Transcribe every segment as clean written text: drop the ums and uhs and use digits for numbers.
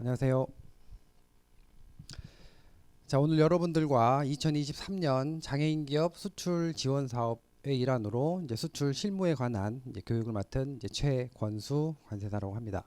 안녕하세요. 자, 오늘 여러분들과 2023년 장애인 기업 수출 지원 사업의 일환으로 이제 수출 실무에 관한 이제 교육을 맡은 이제 최권수 관세사라고 합니다.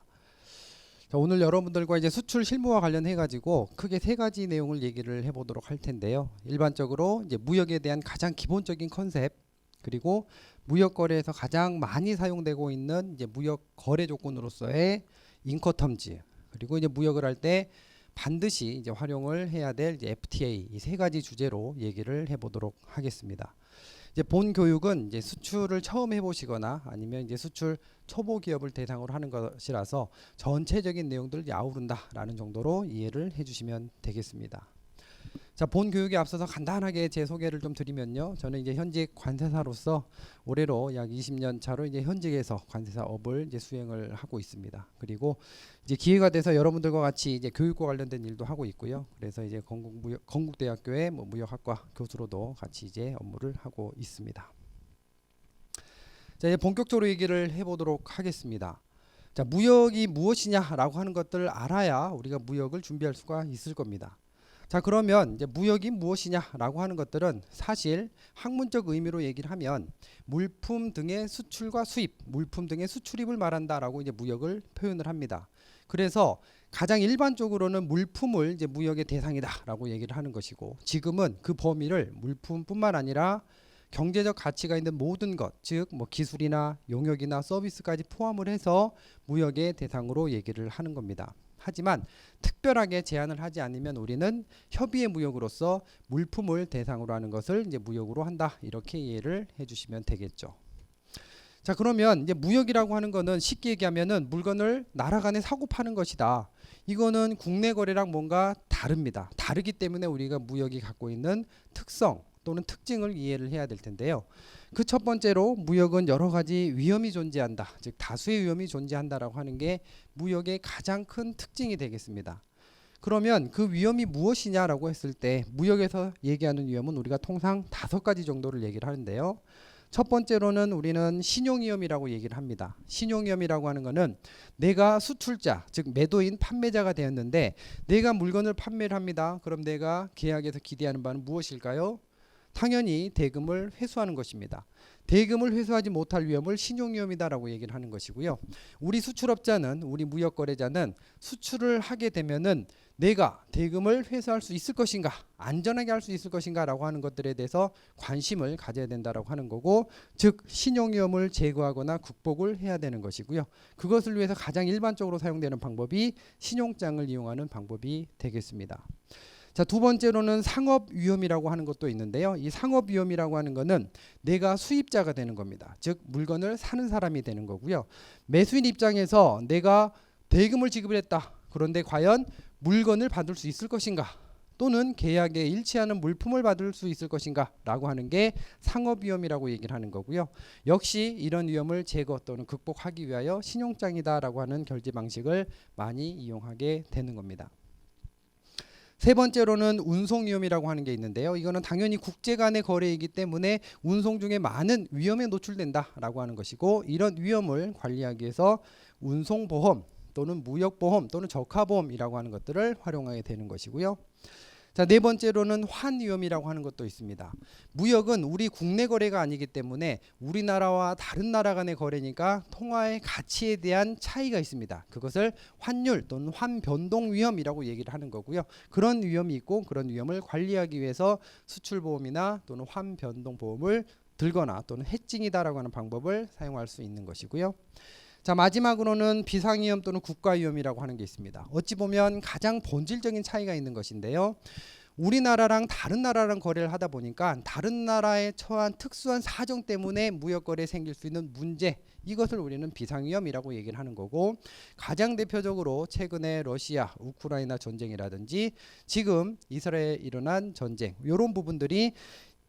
자, 오늘 여러분들과 이제 수출 실무와 관련해 가지고 크게 세 가지 내용을 얘기를 해보도록 할 텐데요. 일반적으로 이제 무역에 대한 가장 기본적인 컨셉, 그리고 무역 거래에서 가장 많이 사용되고 있는 이제 무역 거래 조건으로서의 인커텀즈, 그리고 이제 무역을 할 때 반드시 이제 활용을 해야 될 이제 FTA, 이 세 가지 주제로 얘기를 해보도록 하겠습니다. 이제 본 교육은 이제 수출을 처음 해보시거나 아니면 이제 수출 초보 기업을 대상으로 하는 것이라서 전체적인 내용들을 이제 아우른다라는 정도로 이해를 해주시면 되겠습니다. 자, 본 교육에 앞서서 간단하게 제 소개를 좀 드리면요. 저는 이제 현직 관세사로서 올해로 약 20년 차로 이제 현직에서 관세사업을 이제 수행을 하고 있습니다. 그리고 이제 기회가 돼서 여러분들과 같이 이제 교육과 관련된 일도 하고 있고요. 그래서 이제 건국대학교의 무역학과 교수로도 같이 이제 업무를 하고 있습니다. 자, 이제 본격적으로 얘기를 해보도록 하겠습니다. 자, 무역이 무엇이냐라고 하는 것들을 알아야 우리가 무역을 준비할 수가 있을 겁니다. 자, 그러면 이제 무역이 무엇이냐라고 하는 것들은 사실 학문적 의미로 얘기를 하면 물품 등의 수출과 수입, 물품 등의 수출입을 말한다라고 이제 무역을 표현을 합니다. 그래서 가장 일반적으로는 물품을 이제 무역의 대상이다라고 얘기를 하는 것이고, 지금은 그 범위를 물품뿐만 아니라 경제적 가치가 있는 모든 것, 즉 뭐 기술이나 용역이나 서비스까지 포함을 해서 무역의 대상으로 얘기를 하는 겁니다. 하지만 특별하게 제한을 하지 않으면 우리는 협의의 무역으로서 물품을 대상으로 하는 것을 이제 무역으로 한다, 이렇게 이해를 해주시면 되겠죠. 자, 그러면 이제 무역이라고 하는 거는 쉽게 얘기하면은 물건을 나라 간에 사고 파는 것이다. 이거는 국내 거래랑 뭔가 다릅니다. 다르기 때문에 우리가 무역이 갖고 있는 특성 또는 특징을 이해를 해야 될 텐데요. 그 첫 번째로 무역은 여러 가지 위험이 존재한다, 즉 다수의 위험이 존재한다라고 하는 게 무역의 가장 큰 특징이 되겠습니다. 그러면 그 위험이 무엇이냐라고 했을 때 무역에서 얘기하는 위험은 우리가 통상 5가지 정도를 얘기를 하는데요. 첫 번째로는 우리는 신용위험이라고 얘기를 합니다. 신용위험이라고 하는 것은 내가 수출자, 즉 매도인 판매자가 되었는데 내가 물건을 판매를 합니다. 그럼 내가 계약에서 기대하는 바는 무엇일까요? 당연히 대금을 회수하는 것입니다. 대금을 회수하지 못할 위험을 신용위험이다라고 얘기를 하는 것이고요. 우리 수출업자는, 우리 무역거래자는 수출을 하게 되면은 내가 대금을 회수할 수 있을 것인가, 안전하게 할 수 있을 것인가 라고 하는 것들에 대해서 관심을 가져야 된다라고 하는 거고, 즉 신용위험을 제거하거나 극복을 해야 되는 것이고요. 그것을 위해서 가장 일반적으로 사용되는 방법이 신용장을 이용하는 방법이 되겠습니다. 자, 두 번째로는 상업 위험이라고 하는 것도 있는데요. 이 상업 위험이라고 하는 것은 내가 수입자가 되는 겁니다. 즉 물건을 사는 사람이 되는 거고요. 매수인 입장에서 내가 대금을 지급을 했다. 그런데 과연 물건을 받을 수 있을 것인가, 또는 계약에 일치하는 물품을 받을 수 있을 것인가 라고 하는 게 상업 위험이라고 얘기를 하는 거고요. 역시 이런 위험을 제거 또는 극복하기 위하여 신용장이다 라고 하는 결제 방식을 많이 이용하게 되는 겁니다. 세 번째로는 운송 위험이라고 하는 게 있는데요. 이거는 당연히 국제 간의 거래이기 때문에 운송 중에 많은 위험에 노출된다라고 하는 것이고, 이런 위험을 관리하기 위해서 운송보험 또는 무역보험 또는 적하보험이라고 하는 것들을 활용하게 되는 것이고요. 자, 네 번째로는 환위험이라고 하는 것도 있습니다. 무역은 우리 국내 거래가 아니기 때문에 우리나라와 다른 나라 간의 거래니까 통화의 가치에 대한 차이가 있습니다. 그것을 환율 또는 환변동 위험이라고 얘기를 하는 거고요. 그런 위험이 있고, 그런 위험을 관리하기 위해서 수출보험이나 또는 환변동보험을 들거나 또는 해칭이다라고 하는 방법을 사용할 수 있는 것이고요. 자, 마지막으로는 비상위험 또는 국가위험이라고 하는 게 있습니다. 어찌 보면 가장 본질적인 차이가 있는 것인데요. 우리나라랑 다른 나라랑 거래를 하다 보니까 다른 나라에 처한 특수한 사정 때문에 무역거래에 생길 수 있는 문제, 이것을 우리는 비상위험이라고 얘기를 하는 거고, 가장 대표적으로 최근에 러시아, 우크라이나 전쟁이라든지 지금 이스라엘에 일어난 전쟁, 이런 부분들이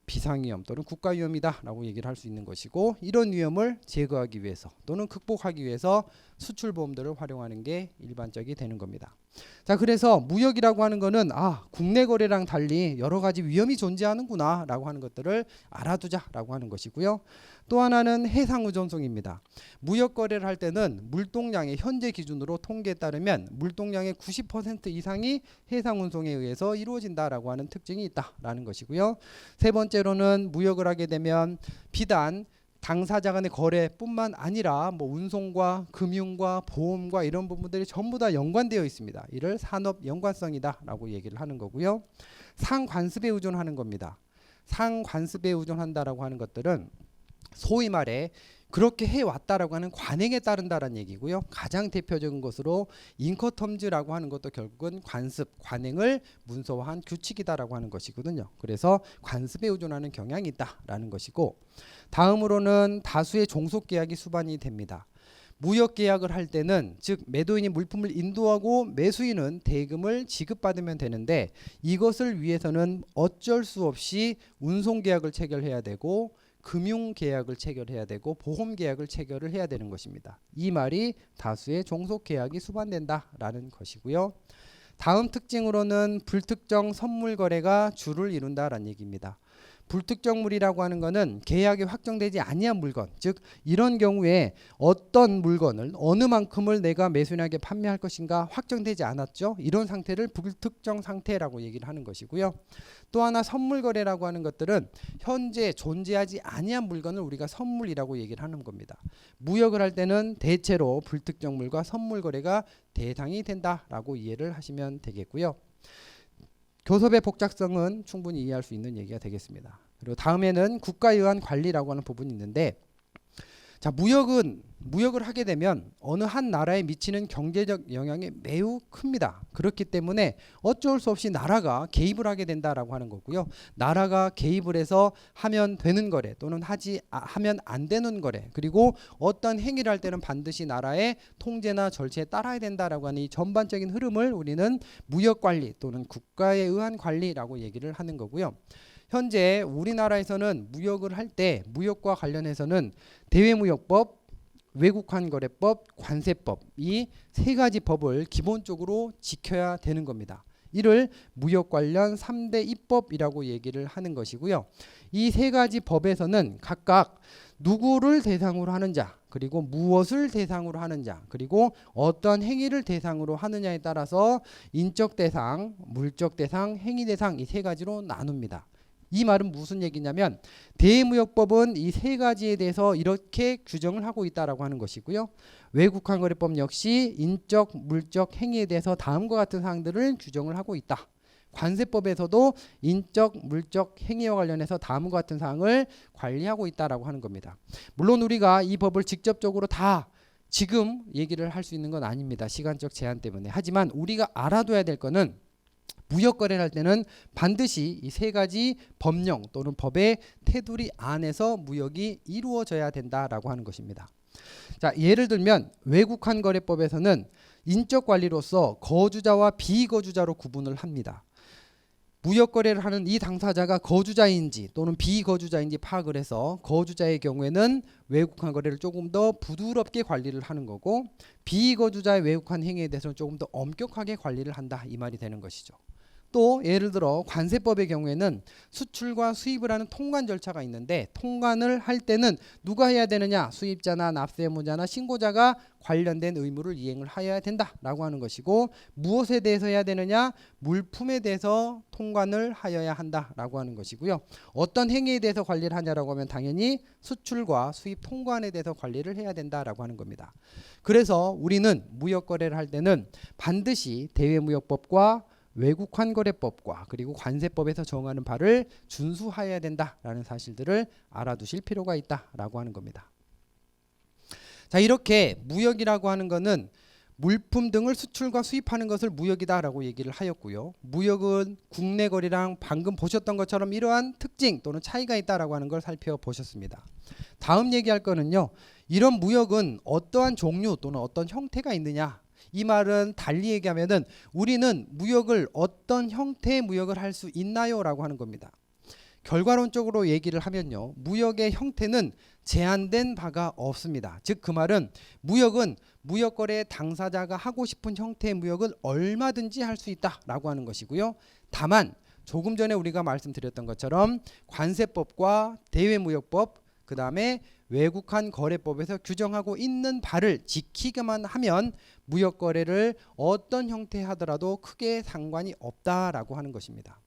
비상위험 또는 국가위험이다 라고 얘기를 할 수 있는 것이고, 이런 위험을 제거하기 위해서 또는 극복하기 위해서 수출보험들을 활용하는 게 일반적이 되는 겁니다. 자, 그래서 무역이라고 하는 거는 국내 거래랑 달리 여러 가지 위험이 존재하는구나 라고 하는 것들을 알아두자라고 하는 것이고요. 또 하나는 해상 의존성입니다. 무역 거래를 할 때는 물동량의 현재 기준으로 통계에 따르면 물동량의 90% 이상이 해상 운송에 의해서 이루어진다라고 하는 특징이 있다라는 것이고요. 세 번째로는 무역을 하게 되면 비단 당사자 간의 거래뿐만 아니라 운송과 금융과 보험과 이런 부분들이 전부 다 연관되어 있습니다. 이를 산업 연관성이다라고 얘기를 하는 거고요. 상관습에 의존하는 겁니다. 상관습에 의존한다라고 하는 것들은 소위 말해 그렇게 해왔다라고 하는 관행에 따른다라는 얘기고요. 가장 대표적인 것으로 인커텀즈라고 하는 것도 결국은 관습, 관행을 문서화한 규칙이다라고 하는 것이거든요. 그래서 관습에 의존하는 경향이 있다라는 것이고, 다음으로는 다수의 종속계약이 수반이 됩니다. 무역계약을 할 때는 즉 매도인이 물품을 인도하고 매수인은 대금을 지급받으면 되는데, 이것을 위해서는 어쩔 수 없이 운송계약을 체결해야 되고 금융계약을 체결해야 되고 보험계약을 체결을 해야 되는 것입니다. 이 말이 다수의 종속계약이 수반된다라는 것이고요. 다음 특징으로는 불특정 선물거래가 주를 이룬다라는 얘기입니다. 불특정물이라고 하는 것은 계약이 확정되지 아니한 물건, 즉 이런 경우에 어떤 물건을 어느 만큼을 내가 매수인에게 판매할 것인가 확정되지 않았죠. 이런 상태를 불특정 상태라고 얘기를 하는 것이고요. 또 하나 선물거래라고 하는 것들은 현재 존재하지 아니한 물건을 우리가 선물이라고 얘기를 하는 겁니다. 무역을 할 때는 대체로 불특정물과 선물거래가 대상이 된다라고 이해를 하시면 되겠고요. 교섭의 복잡성은 충분히 이해할 수 있는 얘기가 되겠습니다. 그리고 다음에는 국가에 의한 관리라고 하는 부분이 있는데, 자, 무역을 하게 되면 어느 한 나라에 미치는 경제적 영향이 매우 큽니다. 그렇기 때문에 어쩔 수 없이 나라가 개입을 하게 된다라고 하는 거고요. 나라가 개입을 해서 하면 되는 거래 또는 하면 안 되는 거래, 그리고 어떤 행위를 할 때는 반드시 나라의 통제나 절차에 따라야 된다라고 하는 이 전반적인 흐름을 우리는 무역관리 또는 국가에 의한 관리라고 얘기를 하는 거고요. 현재 우리나라에서는 무역을 할 때 무역과 관련해서는 대외무역법, 외국환거래법, 관세법, 이 세 가지 법을 기본적으로 지켜야 되는 겁니다. 이를 무역 관련 3대 입법이라고 얘기를 하는 것이고요. 이 세 가지 법에서는 각각 누구를 대상으로 하는 자, 그리고 무엇을 대상으로 하는 자, 그리고 어떤 행위를 대상으로 하느냐에 따라서 인적 대상, 물적 대상, 행위 대상, 이 세 가지로 나눕니다. 이 말은 무슨 얘기냐면 대무역법은 이 세 가지에 대해서 이렇게 규정을 하고 있다라고 하는 것이고요. 외국환거래법 역시 인적, 물적 행위에 대해서 다음과 같은 사항들을 규정을 하고 있다. 관세법에서도 인적, 물적 행위와 관련해서 다음과 같은 사항을 관리하고 있다라고 하는 겁니다. 물론 우리가 이 법을 직접적으로 다 지금 얘기를 할 수 있는 건 아닙니다. 시간적 제한 때문에. 하지만 우리가 알아둬야 될 거는 무역 거래를 할 때는 반드시 이 세 가지 법령 또는 법의 테두리 안에서 무역이 이루어져야 된다라고 하는 것입니다. 자, 예를 들면 외국환거래법에서는 인적 관리로서 거주자와 비거주자로 구분을 합니다. 무역 거래를 하는 이 당사자가 거주자인지 또는 비거주자인지 파악을 해서 거주자의 경우에는 외국환 거래를 조금 더 부드럽게 관리를 하는 거고, 비거주자의 외국환 행위에 대해서는 조금 더 엄격하게 관리를 한다, 이 말이 되는 것이죠. 또 예를 들어 관세법의 경우에는 수출과 수입을 하는 통관 절차가 있는데, 통관을 할 때는 누가 해야 되느냐, 수입자나 납세의무자나 신고자가 관련된 의무를 이행을 하여야 된다라고 하는 것이고, 무엇에 대해서 해야 되느냐, 물품에 대해서 통관을 하여야 한다라고 하는 것이고요. 어떤 행위에 대해서 관리를 하냐라고 하면 당연히 수출과 수입 통관에 대해서 관리를 해야 된다라고 하는 겁니다. 그래서 우리는 무역 거래를 할 때는 반드시 대외무역법과 외국환거래법과 그리고 관세법에서 정하는 바를 준수하여야 된다라는 사실들을 알아두실 필요가 있다라고 하는 겁니다. 자, 이렇게 무역이라고 하는 것은 물품 등을 수출과 수입하는 것을 무역이다라고 얘기를 하였고요. 무역은 국내 거래랑 방금 보셨던 것처럼 이러한 특징 또는 차이가 있다라고 하는 걸 살펴보셨습니다. 다음 얘기할 거는요, 이런 무역은 어떠한 종류 또는 어떤 형태가 있느냐, 이 말은 달리 얘기하면은 우리는 무역을 어떤 형태의 무역을 할 수 있나요? 라고 하는 겁니다. 결과론적으로 얘기를 하면요, 무역의 형태는 제한된 바가 없습니다. 즉 그 말은 무역은 무역거래 당사자가 하고 싶은 형태의 무역을 얼마든지 할 수 있다라고 하는 것이고요. 다만 조금 전에 우리가 말씀드렸던 것처럼 관세법과 대외무역법, 그 다음에 외국한 거래법에서 규정하고 있는 바를 지키기만 하면 무역거래를 어떤 형태 하더라도 크게 상관이 없다라고 하는 것입니다.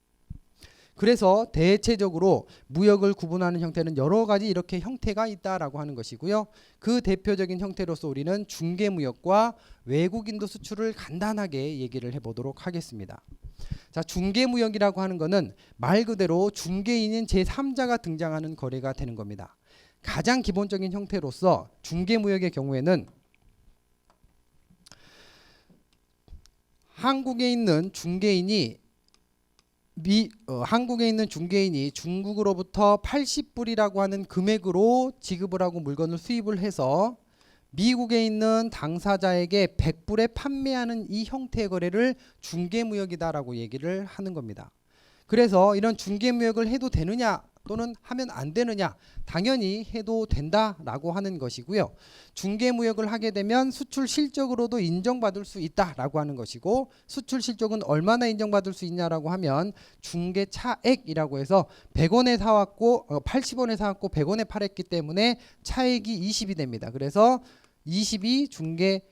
그래서 대체적으로 무역을 구분하는 형태는 여러 가지 이렇게 형태가 있다라고 하는 것이고요. 그 대표적인 형태로서 우리는 중개무역과 외국인도 수출을 간단하게 얘기를 해보도록 하겠습니다. 자, 중개무역이라고 하는 것은 말 그대로 중개인인 제3자가 등장하는 거래가 되는 겁니다. 가장 기본적인 형태로서 중개무역의 경우에는 한국에 있는 중개인이 중국으로부터 80불이라고 하는 금액으로 지급을 하고 물건을 수입을 해서 미국에 있는 당사자에게 100불에 판매하는 이 형태의 거래를 중개무역이다라고 얘기를 하는 겁니다. 그래서 이런 중개무역을 해도 되느냐 또는 하면 안 되느냐, 당연히 해도 된다라고 하는 것이고요. 중개무역을 하게 되면 수출 실적으로도 인정받을 수 있다라고 하는 것이고, 수출 실적은 얼마나 인정받을 수 있냐라고 하면 중개 차액이라고 해서 100원에 사왔고 80원에 사왔고 100원에 팔았기 때문에 차액이 20이 됩니다. 그래서 20이 중개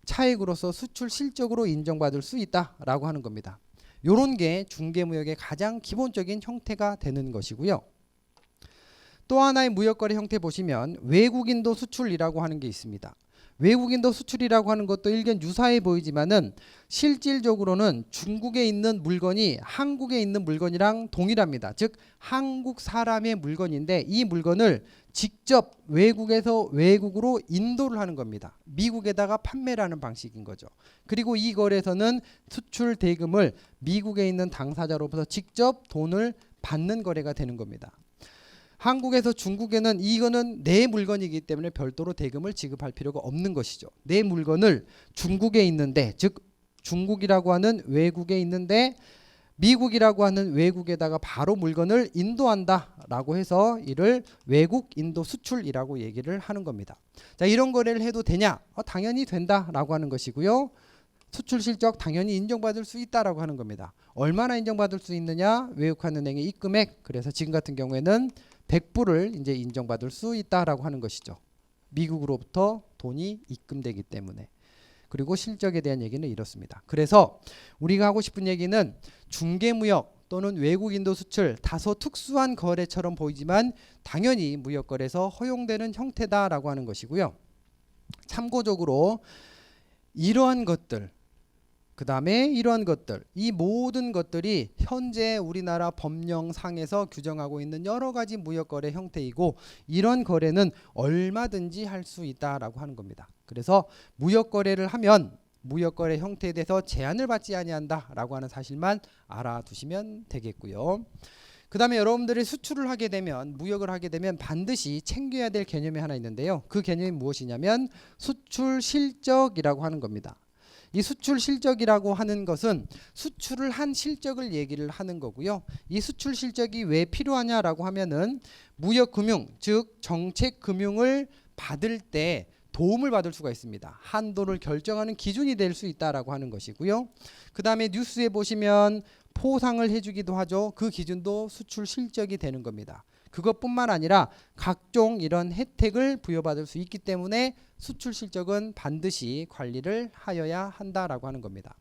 차액으로서 수출 실적으로 인정받을 수 있다라고 하는 겁니다. 요런 게 중개무역의 가장 기본적인 형태가 되는 것이고요. 또 하나의 무역거래 형태 보시면 외국인도 수출이라고 하는 게 있습니다. 외국인도 수출이라고 하는 것도 일견 유사해 보이지만은 실질적으로는 중국에 있는 물건이 한국에 있는 물건이랑 동일합니다. 즉 한국 사람의 물건인데 이 물건을 직접 외국에서 외국으로 인도를 하는 겁니다. 미국에다가 판매를 하는 방식인 거죠. 그리고 이 거래에서는 수출 대금을 미국에 있는 당사자로부터 직접 돈을 받는 거래가 되는 겁니다. 한국에서 중국에는 이거는 내 물건이기 때문에 별도로 대금을 지급할 필요가 없는 것이죠. 내 물건을 중국에 있는데, 즉 중국이라고 하는 외국에 있는데 미국이라고 하는 외국에다가 바로 물건을 인도한다라고 해서 이를 외국 인도 수출이라고 얘기를 하는 겁니다. 자, 이런 거래를 해도 되냐? 당연히 된다라고 하는 것이고요. 수출 실적 당연히 인정받을 수 있다라고 하는 겁니다. 얼마나 인정받을 수 있느냐? 외국한 은행의 입금액. 그래서 지금 같은 경우에는 100불을 이제 인정받을 수 있다라고 하는 것이죠. 미국으로부터 돈이 입금되기 때문에. 그리고 실적에 대한 얘기는 이렇습니다. 그래서 우리가 하고 싶은 얘기는 중개무역 또는 외국인도 수출, 다소 특수한 거래처럼 보이지만 당연히 무역거래에서 허용되는 형태다라고 하는 것이고요. 참고적으로 이러한 것들, 그 다음에 이러한 것들, 이 모든 것들이 현재 우리나라 법령상에서 규정하고 있는 여러 가지 무역거래 형태이고, 이런 거래는 얼마든지 할 수 있다라고 하는 겁니다. 그래서 무역거래를 하면 무역거래 형태에 대해서 제한을 받지 아니한다라고 하는 사실만 알아두시면 되겠고요. 그 다음에 여러분들이 수출을 하게 되면, 무역을 하게 되면 반드시 챙겨야 될 개념이 하나 있는데요. 그 개념이 무엇이냐면 수출 실적이라고 하는 겁니다. 이 수출 실적이라고 하는 것은 수출을 한 실적을 얘기를 하는 거고요. 이 수출 실적이 왜 필요하냐라고 하면은 무역금융, 즉 정책금융을 받을 때 도움을 받을 수가 있습니다. 한도를 결정하는 기준이 될 수 있다라고 하는 것이고요. 그 다음에 뉴스에 보시면 포상을 해주기도 하죠. 그 기준도 수출 실적이 되는 겁니다. 그것뿐만 아니라 각종 이런 혜택을 부여받을 수 있기 때문에 수출 실적은 반드시 관리를 하여야 한다라고 하는 겁니다.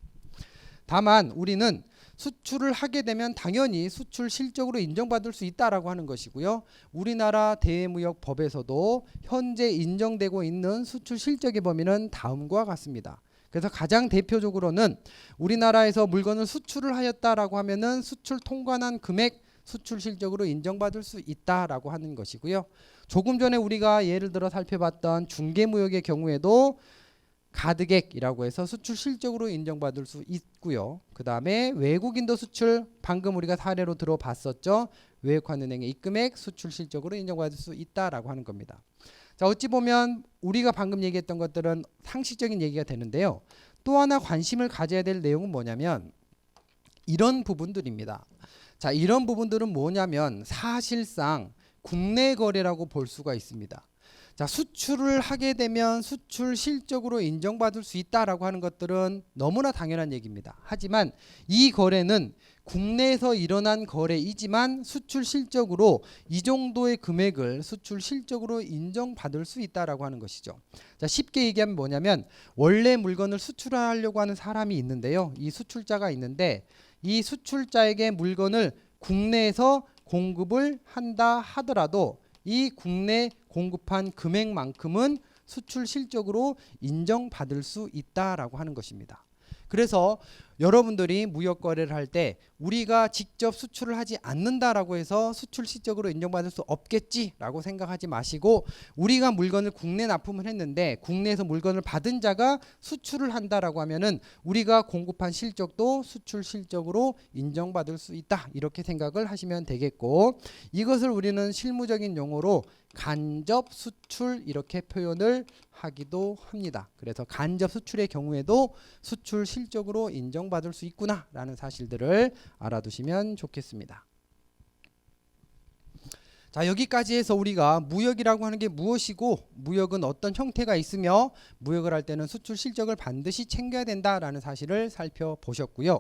다만 우리는 수출을 하게 되면 당연히 수출 실적으로 인정받을 수 있다라고 하는 것이고요. 우리나라 대무역법에서도 현재 인정되고 있는 수출 실적의 범위는 다음과 같습니다. 그래서 가장 대표적으로는 우리나라에서 물건을 수출을 하였다라고 하면은 수출 통관한 금액 수출 실적으로 인정받을 수 있다라고 하는 것이고요. 조금 전에 우리가 예를 들어 살펴봤던 중개무역의 경우에도 가득액이라고 해서 수출 실적으로 인정받을 수 있고요. 그 다음에 외국인도 수출, 방금 우리가 사례로 들어봤었죠. 외국한 은행의 입금액 수출 실적으로 인정받을 수 있다라고 하는 겁니다. 자, 어찌 보면 우리가 방금 얘기했던 것들은 상식적인 얘기가 되는데요. 또 하나 관심을 가져야 될 내용은 뭐냐면 이런 부분들입니다. 자, 이런 부분들은 뭐냐면 사실상 국내 거래라고 볼 수가 있습니다. 자, 수출을 하게 되면 수출 실적으로 인정받을 수 있다라고 하는 것들은 너무나 당연한 얘기입니다. 하지만 이 거래는 국내에서 일어난 거래이지만 수출 실적으로 이 정도의 금액을 수출 실적으로 인정받을 수 있다라고 하는 것이죠. 자, 쉽게 얘기하면 뭐냐면 원래 물건을 수출하려고 하는 사람이 있는데요. 이 수출자가 있는데 이 수출자에게 물건을 국내에서 공급을 한다 하더라도 이 국내 공급한 금액만큼은 수출 실적으로 인정받을 수 있다라고 하는 것입니다. 그래서 여러분들이 무역 거래를 할 때 우리가 직접 수출을 하지 않는다라고 해서 수출 실적으로 인정받을 수 없겠지라고 생각하지 마시고, 우리가 물건을 국내 납품을 했는데 국내에서 물건을 받은 자가 수출을 한다라고 하면은 우리가 공급한 실적도 수출 실적으로 인정받을 수 있다, 이렇게 생각을 하시면 되겠고, 이것을 우리는 실무적인 용어로 간접 수출 이렇게 표현을 하기도 합니다. 그래서 간접 수출의 경우에도 수출 실적으로 인정받을 수 있구나 라는 사실들을 알아두시면 좋겠습니다. 자, 여기까지 해서 우리가 무역이라고 하는 게 무엇이고 무역은 어떤 형태가 있으며 무역을 할 때는 수출 실적을 반드시 챙겨야 된다라는 사실을 살펴보셨고요.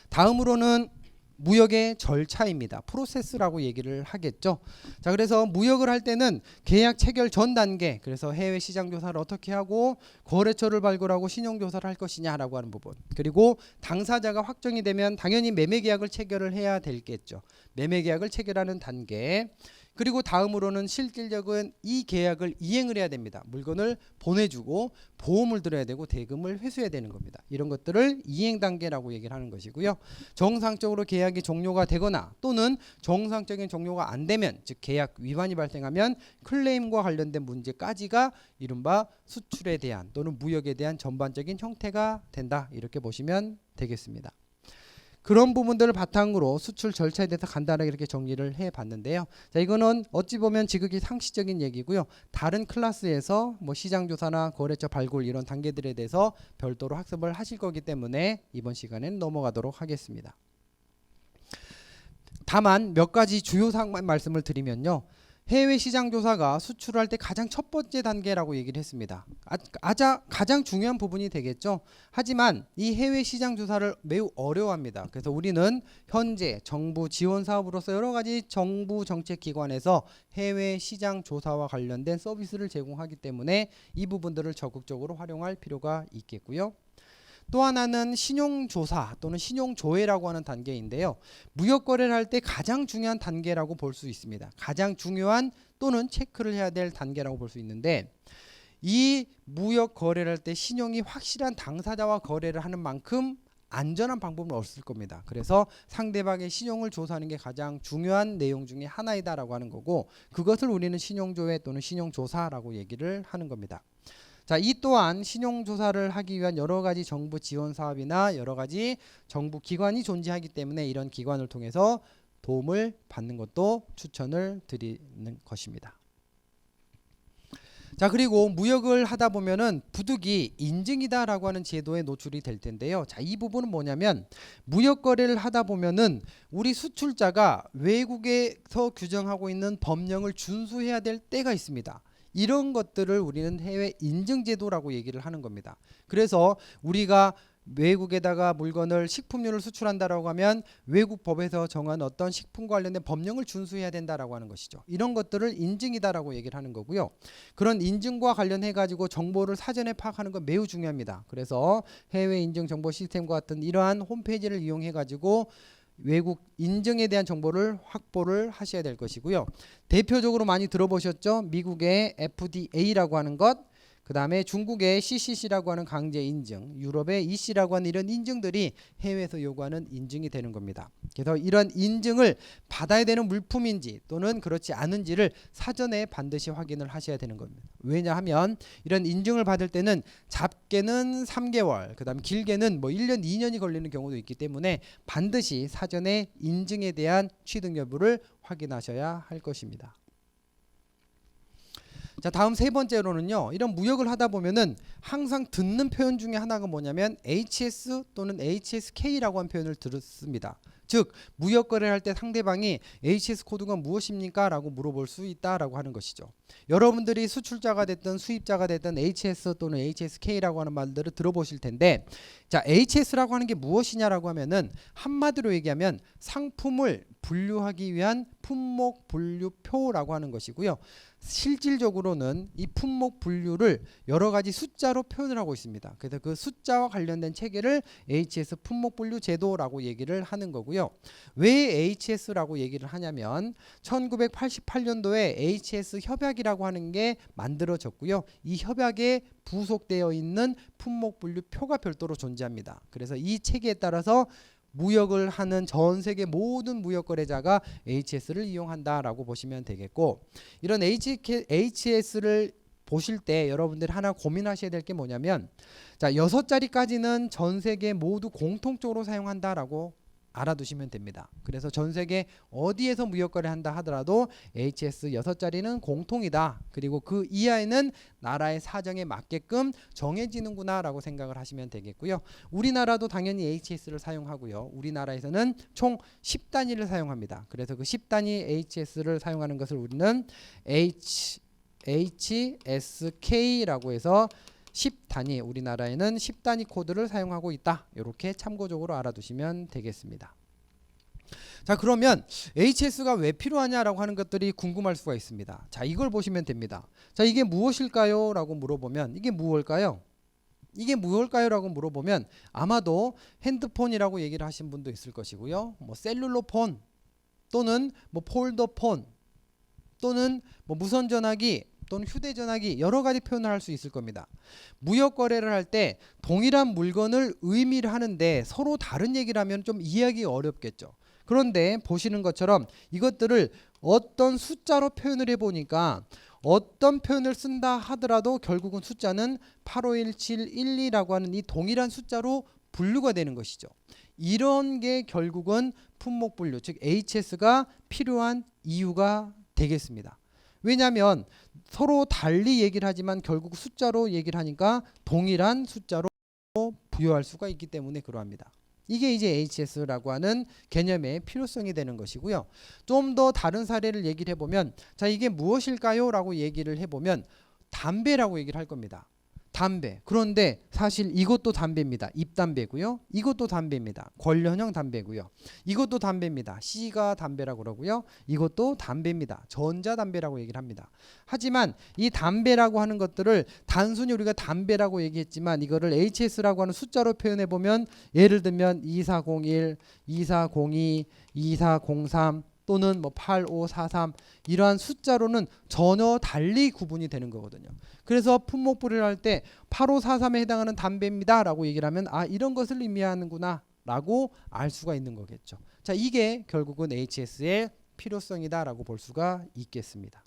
다음으로는 무역의 절차입니다. 프로세스라고 얘기를 하겠죠. 자, 그래서 무역을 할 때는 계약 체결 전 단계, 그래서 해외 시장 조사를 어떻게 하고 거래처를 발굴하고 신용 조사를 할 것이냐라고 하는 부분, 그리고 당사자가 확정이 되면 당연히 매매 계약을 체결을 해야 되겠죠. 매매 계약을 체결하는 단계, 그리고 다음으로는 실질적인 이 계약을 이행을 해야 됩니다. 물건을 보내주고 보험을 들어야 되고 대금을 회수해야 되는 겁니다. 이런 것들을 이행 단계라고 얘기를 하는 것이고요. 정상적으로 계약이 종료가 되거나 또는 정상적인 종료가 안 되면, 즉 계약 위반이 발생하면 클레임과 관련된 문제까지가 이른바 수출에 대한 또는 무역에 대한 전반적인 형태가 된다, 이렇게 보시면 되겠습니다. 그런 부분들을 바탕으로 수출 절차에 대해서 간단하게 이렇게 정리를 해봤는데요. 자, 이거는 어찌 보면 지극히 상식적인 얘기고요. 다른 클래스에서 뭐 시장조사나 거래처 발굴 이런 단계들에 대해서 별도로 학습을 하실 거기 때문에 이번 시간에는 넘어가도록 하겠습니다. 다만 몇 가지 주요 사항만 말씀을 드리면요. 해외 시장 조사가 수출할 때 가장 첫 번째 단계라고 얘기를 했습니다. 가장 중요한 부분이 되겠죠. 하지만 이 해외 시장 조사를 매우 어려워합니다. 그래서 우리는 현재 정부 지원 사업으로서 여러 가지 정부 정책 기관에서 해외 시장 조사와 관련된 서비스를 제공하기 때문에 이 부분들을 적극적으로 활용할 필요가 있겠고요. 또 하나는 신용조사 또는 신용조회라고 하는 단계인데요. 무역거래를 할 때 가장 중요한 단계라고 볼 수 있습니다. 가장 중요한 또는 체크를 해야 될 단계라고 볼 수 있는데, 이 무역거래를 할 때 신용이 확실한 당사자와 거래를 하는 만큼 안전한 방법은 없을 겁니다. 그래서 상대방의 신용을 조사하는 게 가장 중요한 내용 중에 하나이다라고 하는 거고, 그것을 우리는 신용조회 또는 신용조사라고 얘기를 하는 겁니다. 자, 이 또한 신용조사를 하기 위한 여러 가지 정부 지원 사업이나 여러 가지 정부 기관이 존재하기 때문에 이런 기관을 통해서 도움을 받는 것도 추천을 드리는 것입니다. 자, 그리고 무역을 하다 보면은 부득이 인증이다라고 하는 제도에 노출이 될 텐데요. 자, 이 부분은 뭐냐면 무역 거래를 하다 보면은 우리 수출자가 외국에서 규정하고 있는 법령을 준수해야 될 때가 있습니다. 이런 것들을 우리는 해외 인증제도라고 얘기를 하는 겁니다. 그래서 우리가 외국에다가 물건을 식품류를 수출한다라고 하면 외국 법에서 정한 어떤 식품과 관련된 법령을 준수해야 된다라고 하는 것이죠. 이런 것들을 인증이다라고 얘기를 하는 거고요. 그런 인증과 관련해 가지고 정보를 사전에 파악하는 건 매우 중요합니다. 그래서 해외 인증 정보 시스템과 같은 이러한 홈페이지를 이용해 가지고 외국 인증에 대한 정보를 확보를 하셔야 될 것이고요. 대표적으로 많이 들어보셨죠? 미국의 FDA라고 하는 것, 그 다음에 중국의 CCC라고 하는 강제 인증, 유럽의 EC라고 하는 이런 인증들이 해외에서 요구하는 인증이 되는 겁니다. 그래서 이런 인증을 받아야 되는 물품인지 또는 그렇지 않은지를 사전에 반드시 확인을 하셔야 되는 겁니다. 왜냐하면 이런 인증을 받을 때는 작게는 3개월, 그 다음 길게는 뭐 1년, 2년이 걸리는 경우도 있기 때문에 반드시 사전에 인증에 대한 취득 여부를 확인하셔야 할 것입니다. 자, 다음 세 번째로는요. 이런 무역을 하다 보면은 항상 듣는 표현 중에 하나가 뭐냐면 HS 또는 HSK라고 하는 표현을 들었습니다. 즉 무역 거래를 할 때 상대방이 HS 코드가 무엇입니까? 라고 물어볼 수 있다라고 하는 것이죠. 여러분들이 수출자가 됐든 수입자가 됐든 HS 또는 HSK라고 하는 말들을 들어보실 텐데, 자, HS라고 하는 게 무엇이냐라고 하면은 한마디로 얘기하면 상품을 분류하기 위한 품목 분류표라고 하는 것이고요. 실질적으로는 이 품목 분류를 여러 가지 숫자로 표현을 하고 있습니다. 그래서 그 숫자와 관련된 체계를 HS 품목 분류 제도라고 얘기를 하는 거고요. 왜 HS라고 얘기를 하냐면 1988년도에 HS 협약이라고 하는 게 만들어졌고요. 이 협약에 부속되어 있는 품목 분류표가 별도로 존재합니다. 그래서 이 체계에 따라서 무역을 하는 전 세계 모든 무역 거래자가 HS를 이용한다라고 보시면 되겠고, 이런 HS를 보실 때 여러분들이 하나 고민하셔야 될 게 뭐냐면, 자, 6자리까지는 전 세계 모두 공통적으로 사용한다라고 알아두시면 됩니다. 그래서 전 세계 어디에서 무역거래 한다 하더라도 HS 6자리는 공통이다. 그리고 그 이하에는 나라의 사정에 맞게끔 정해지는구나 라고 생각을 하시면 되겠고요. 우리나라도 당연히 HS를 사용하고요. 우리나라에서는 총 10단위를 사용합니다. 그래서 그 10단위 HS를 사용하는 것을 우리는 HSK라고 해서 10단위, 우리나라에는 10단위 코드를 사용하고 있다. 이렇게 참고적으로 알아두시면 되겠습니다. 자, 그러면 HS가 왜 필요하냐라고 하는 것들이 궁금할 수가 있습니다. 자, 이걸 보시면 됩니다. 자, 이게 무엇일까요? 라고 물어보면 이게 무엇일까요? 이게 무엇일까요? 라고 물어보면 아마도 핸드폰이라고 얘기를 하신 분도 있을 것이고요. 뭐 셀룰러폰 또는 뭐 폴더폰 또는 뭐 무선전화기 또는 휴대전화기, 여러 가지 표현을 할 수 있을 겁니다. 무역 거래를 할 때 동일한 물건을 의미를 하는데 서로 다른 얘기를 하면 좀 이해하기 어렵겠죠. 그런데 보시는 것처럼 이것들을 어떤 숫자로 표현을 해보니까 어떤 표현을 쓴다 하더라도 결국은 숫자는 851712라고 하는 이 동일한 숫자로 분류가 되는 것이죠. 이런 게 결국은 품목 분류, 즉 HS가 필요한 이유가 되겠습니다. 왜냐하면 서로 달리 얘기를 하지만 결국 숫자로 얘기를 하니까 동일한 숫자로 부여할 수가 있기 때문에 그러합니다. 이게 이제 HS라고 하는 개념의 필요성이 되는 것이고요. 좀 더 다른 사례를 얘기를 해보면, 자, 이게 무엇일까요? 라고 얘기를 해보면 담배라고 얘기를 할 겁니다. 담배. 그런데 사실 이것도 담배입니다. 잎담배고요. 이것도 담배입니다. 권련형 담배고요. 이것도 담배입니다. C가 담배라고 그러고요. 이것도 담배입니다. 전자담배라고 얘기를 합니다. 하지만 이 담배라고 하는 것들을 단순히 우리가 담배라고 얘기했지만 이거를 HS라고 하는 숫자로 표현해 보면, 예를 들면 2401, 2402, 2403 또는 뭐 8543 이러한 숫자로는 전혀 달리 구분이 되는 거거든요. 그래서 품목 분류를 할 때 8543에 해당하는 담배입니다 라고 얘기를 하면 아, 이런 것을 의미하는구나 라고 알 수가 있는 거겠죠. 자, 이게 결국은 HS의 필요성이다 라고 볼 수가 있겠습니다.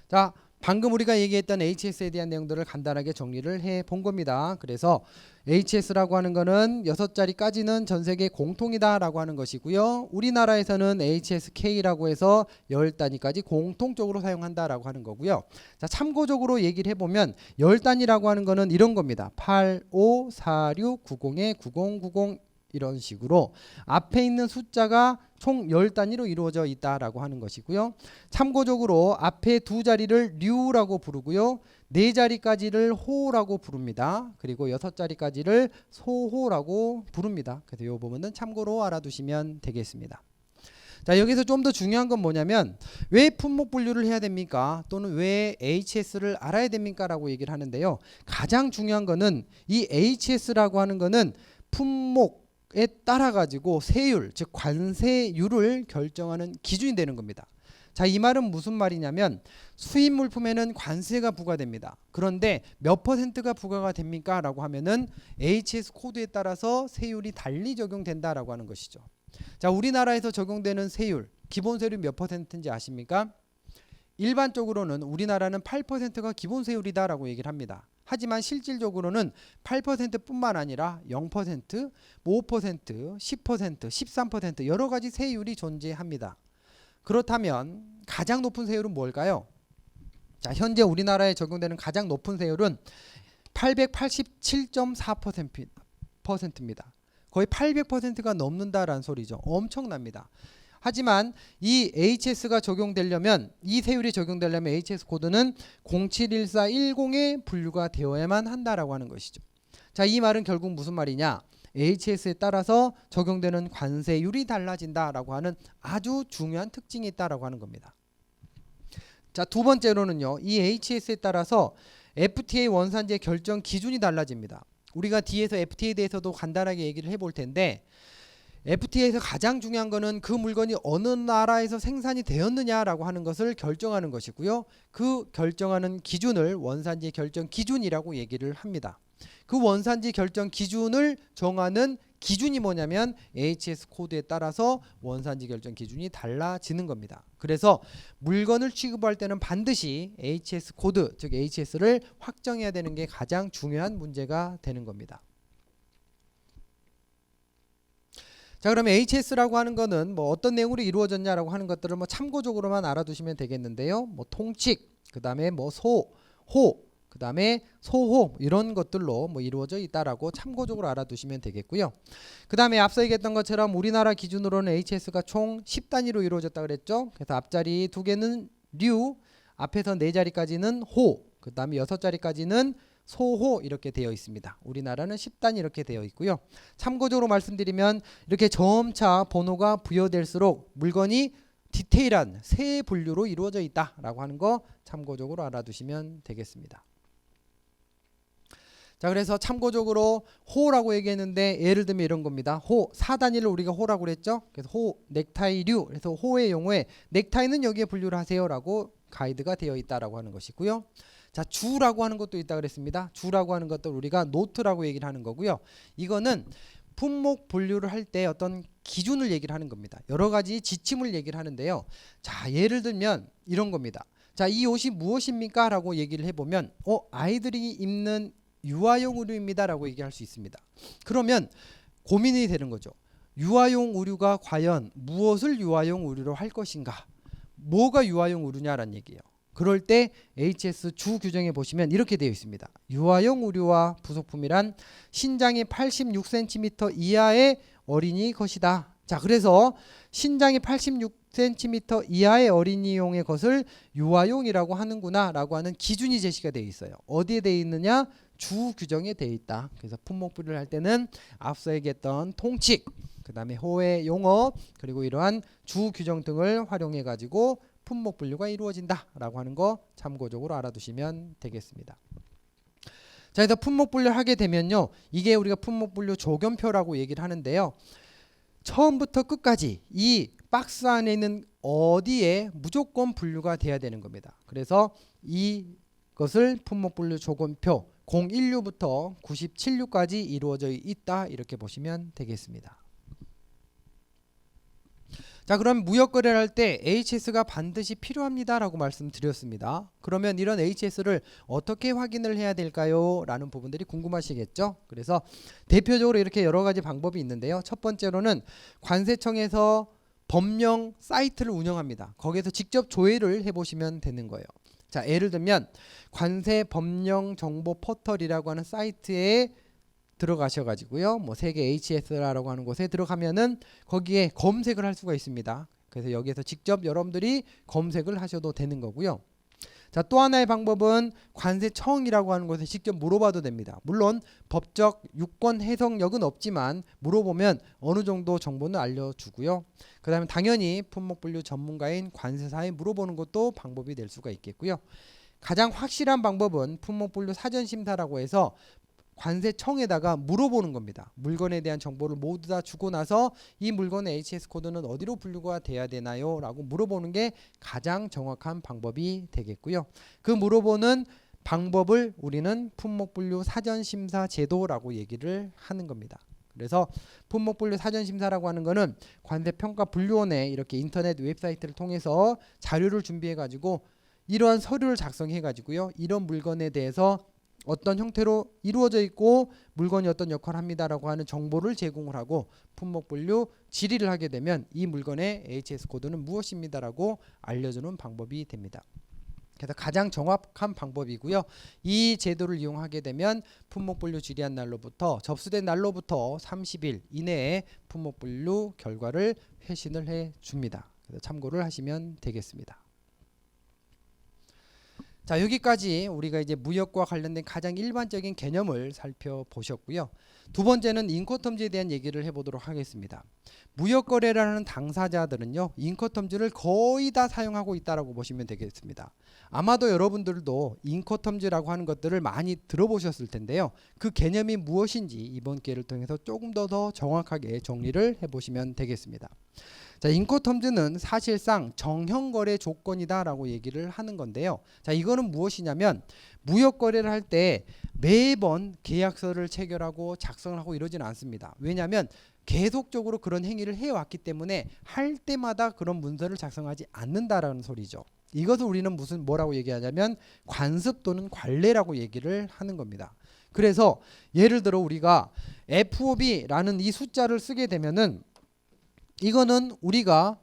자, 방금 우리가 얘기했던 HS에 대한 내용들을 간단하게 정리를 해 본 겁니다. 그래서 HS라고 하는 거는 6자리까지는 전 세계 공통이다 라고 하는 것이고요. 우리나라에서는 HSK라고 해서 10단위까지 공통적으로 사용한다 라고 하는 거고요. 자, 참고적으로 얘기를 해보면 10단위라고 하는 거는 이런 겁니다. 854690에 9090 이런 식으로 앞에 있는 숫자가 총 10단위로 이루어져 있다라고 하는 것이고요. 참고적으로 앞에 두 자리를 류라고 부르고요. 네 자리까지를 호라고 부릅니다. 그리고 6자리까지를 소호라고 부릅니다. 그래서 이 부분은 참고로 알아두시면 되겠습니다. 자, 여기서 좀 더 중요한 건 뭐냐면 왜 품목 분류를 해야 됩니까? 또는 왜 HS를 알아야 됩니까? 라고 얘기를 하는데요. 가장 중요한 거는 이 HS라고 하는 거는 품목에 따라 가지고 세율, 즉 관세율을 결정하는 기준이 되는 겁니다. 자, 이 말은 무슨 말이냐면 수입 물품에는 관세가 부과됩니다. 그런데 몇 퍼센트가 부과가 됩니까? 라고 하면은 HS 코드에 따라서 세율이 달리 적용된다라고 하는 것이죠. 자, 우리나라에서 적용되는 세율, 기본 세율이 몇 퍼센트인지 아십니까? 일반적으로는 우리나라는 8%가 기본 세율이다라고 얘기를 합니다. 하지만 실질적으로는 8%뿐만 아니라 0%, 5%, 10%, 13% 여러 가지 세율이 존재합니다. 그렇다면 가장 높은 세율은 뭘까요? 자, 현재 우리나라에 적용되는 가장 높은 세율은 887.4%입니다. 거의 800%가 넘는다라는 소리죠. 엄청납니다. 하지만 이 HS가 적용되려면, 이 세율이 적용되려면 HS 코드는 071410에 분류가 되어야만 한다라고 하는 것이죠. 자, 이 말은 결국 무슨 말이냐? HS에 따라서 적용되는 관세율이 달라진다라고 하는 아주 중요한 특징이 있다라고 하는 겁니다. 자, 두 번째로는요, 이 HS에 따라서 FTA 원산지 결정 기준이 달라집니다. 우리가 뒤에서 FTA에 대해서도 간단하게 얘기를 해볼 텐데, FTA에서 가장 중요한 거는 그 물건이 어느 나라에서 생산이 되었느냐라고 하는 것을 결정하는 것이고요. 그 결정하는 기준을 원산지 결정 기준이라고 얘기를 합니다. 그 원산지 결정 기준을 정하는 기준이 뭐냐면 HS 코드에 따라서 원산지 결정 기준이 달라지는 겁니다. 그래서 물건을 취급할 때는 반드시 HS 코드, 즉 HS를 확정해야 되는 게 가장 중요한 문제가 되는 겁니다. 자, 그러면 HS라고 하는 거는 뭐 어떤 내용으로 이루어졌냐라고 하는 것들을 뭐 참고적으로만 알아두시면 되겠는데요. 뭐 통칙, 그 다음에 뭐 소, 호, 그 다음에 소호, 이런 것들로 뭐 이루어져 있다라고 참고적으로 알아두시면 되겠고요. 그 다음에 앞서 얘기했던 것처럼 우리나라 기준으로는 HS가 총 10단위로 이루어졌다 그랬죠. 그래서 앞자리 2개는 류, 앞에서 4자리까지는 호, 그 다음에 6자리까지는 소호, 이렇게 되어 있습니다. 우리나라는 10단위 이렇게 되어 있고요. 참고적으로 말씀드리면 이렇게 점차 번호가 부여될수록 물건이 디테일한 세 분류로 이루어져 있다라고 하는 거 참고적으로 알아두시면 되겠습니다. 자, 그래서 참고적으로 호라고 얘기했는데 예를 들면 이런 겁니다. 호 4단위를 우리가 호라고 그랬죠. 그래서 호 넥타이류, 그래서 호의 용어에 넥타이는 여기에 분류를 하세요라고 가이드가 되어 있다라고 하는 것이고요. 자, 주라고 하는 것도 있다 그랬습니다. 주라고 하는 것도 우리가 노트라고 얘기를 하는 거고요. 이거는 품목 분류를 할 때 어떤 기준을 얘기를 하는 겁니다. 여러 가지 지침을 얘기를 하는데요. 자, 예를 들면 이런 겁니다. 자, 이 옷이 무엇입니까? 라고 얘기를 해보면 아이들이 입는 유아용 의류입니다 라고 얘기할 수 있습니다. 그러면 고민이 되는 거죠. 유아용 의류가 과연 무엇을 유아용 의류로 할 것인가? 뭐가 유아용 의류냐라는 얘기예요. 그럴 때 HS 주 규정에 보시면 이렇게 되어 있습니다. 유아용 의류와 부속품이란 신장이 86cm 이하의 어린이 것이다. 자, 그래서 신장이 86cm 이하의 어린이용의 것을 유아용이라고 하는구나 라고 하는 기준이 제시가 되어 있어요. 어디에 되어 있느냐? 주 규정에 되어 있다. 그래서 품목 분류를 할 때는 앞서 얘기했던 통칙, 그 다음에 호의 용어, 그리고 이러한 주 규정 등을 활용해 가지고 품목 분류가 이루어진다라고 하는 거 참고적으로 알아두시면 되겠습니다. 자, 그래서 품목 분류를 하게 되면요, 이게 우리가 품목 분류 조견표라고 얘기를 하는데요. 처음부터 끝까지 이 박스 안에 있는 어디에 무조건 분류가 돼야 되는 겁니다. 그래서 이것을 품목 분류 조견표 016부터 97류까지 이루어져 있다, 이렇게 보시면 되겠습니다. 자, 그럼 무역 거래를 할 때 HS가 반드시 필요합니다라고 말씀드렸습니다. 그러면 이런 HS를 어떻게 확인을 해야 될까요? 라는 부분들이 궁금하시겠죠? 그래서 대표적으로 이렇게 여러 가지 방법이 있는데요. 첫 번째로는 관세청에서 법령 사이트를 운영합니다. 거기에서 직접 조회를 해보시면 되는 거예요. 자, 예를 들면 관세 법령 정보 포털이라고 하는 사이트에 들어가셔가지고요, 뭐 세계 HS라고 하는 곳에 들어가면은 거기에 검색을 할 수가 있습니다. 그래서 여기에서 직접 여러분들이 검색을 하셔도 되는 거고요. 자, 또 하나의 방법은 관세청이라고 하는 곳에 직접 물어봐도 됩니다. 물론 법적 유권 해석력은 없지만 물어보면 어느 정도 정보는 알려주고요. 그 다음에 당연히 품목분류 전문가인 관세사에 물어보는 것도 방법이 될 수가 있겠고요. 가장 확실한 방법은 품목분류 사전심사라고 해서 관세청에다가 물어보는 겁니다. 물건에 대한 정보를 모두 다 주고 나서 이 물건의 HS 코드는 어디로 분류가 돼야 되나요? 라고 물어보는 게 가장 정확한 방법이 되겠고요. 그 물어보는 방법을 우리는 품목분류 사전심사 제도라고 얘기를 하는 겁니다. 그래서 품목분류 사전심사라고 하는 거는 관세평가분류원에 이렇게 인터넷 웹사이트를 통해서 자료를 준비해 가지고 이러한 서류를 작성해 가지고요, 이런 물건에 대해서 어떤 형태로 이루어져 있고 물건이 어떤 역할을 합니다라고 하는 정보를 제공을 하고 품목분류 질의를 하게 되면 이 물건의 HS 코드는 무엇입니다라고 알려주는 방법이 됩니다. 그래서 가장 정확한 방법이고요. 이 제도를 이용하게 되면 품목분류 질의한 날로부터 접수된 날로부터 30일 이내에 품목분류 결과를 회신을 해 줍니다. 그래서 참고를 하시면 되겠습니다. 자, 여기까지 우리가 이제 무역과 관련된 가장 일반적인 개념을 살펴보셨고요. 두 번째는 인코텀즈에 대한 얘기를 해보도록 하겠습니다. 무역거래라는 당사자들은요, 인코텀즈를 거의 다 사용하고 있다라고 보시면 되겠습니다. 아마도 여러분들도 인코텀즈라고 하는 것들을 많이 들어보셨을 텐데요. 그 개념이 무엇인지 이번 기회를 통해서 조금 더 정확하게 정리를 해보시면 되겠습니다. 자, 인코텀즈는 사실상 정형거래 조건이다라고 얘기를 하는 건데요. 자, 이거는 무엇이냐면 무역거래를 할 때 매번 계약서를 체결하고 작성을 하고 이러지는 않습니다. 왜냐하면 계속적으로 그런 행위를 해왔기 때문에 할 때마다 그런 문서를 작성하지 않는다라는 소리죠. 이것을 우리는 뭐라고 얘기하냐면 관습 또는 관례라고 얘기를 하는 겁니다. 그래서 예를 들어 우리가 FOB라는 이 숫자를 쓰게 되면은 이거는 우리가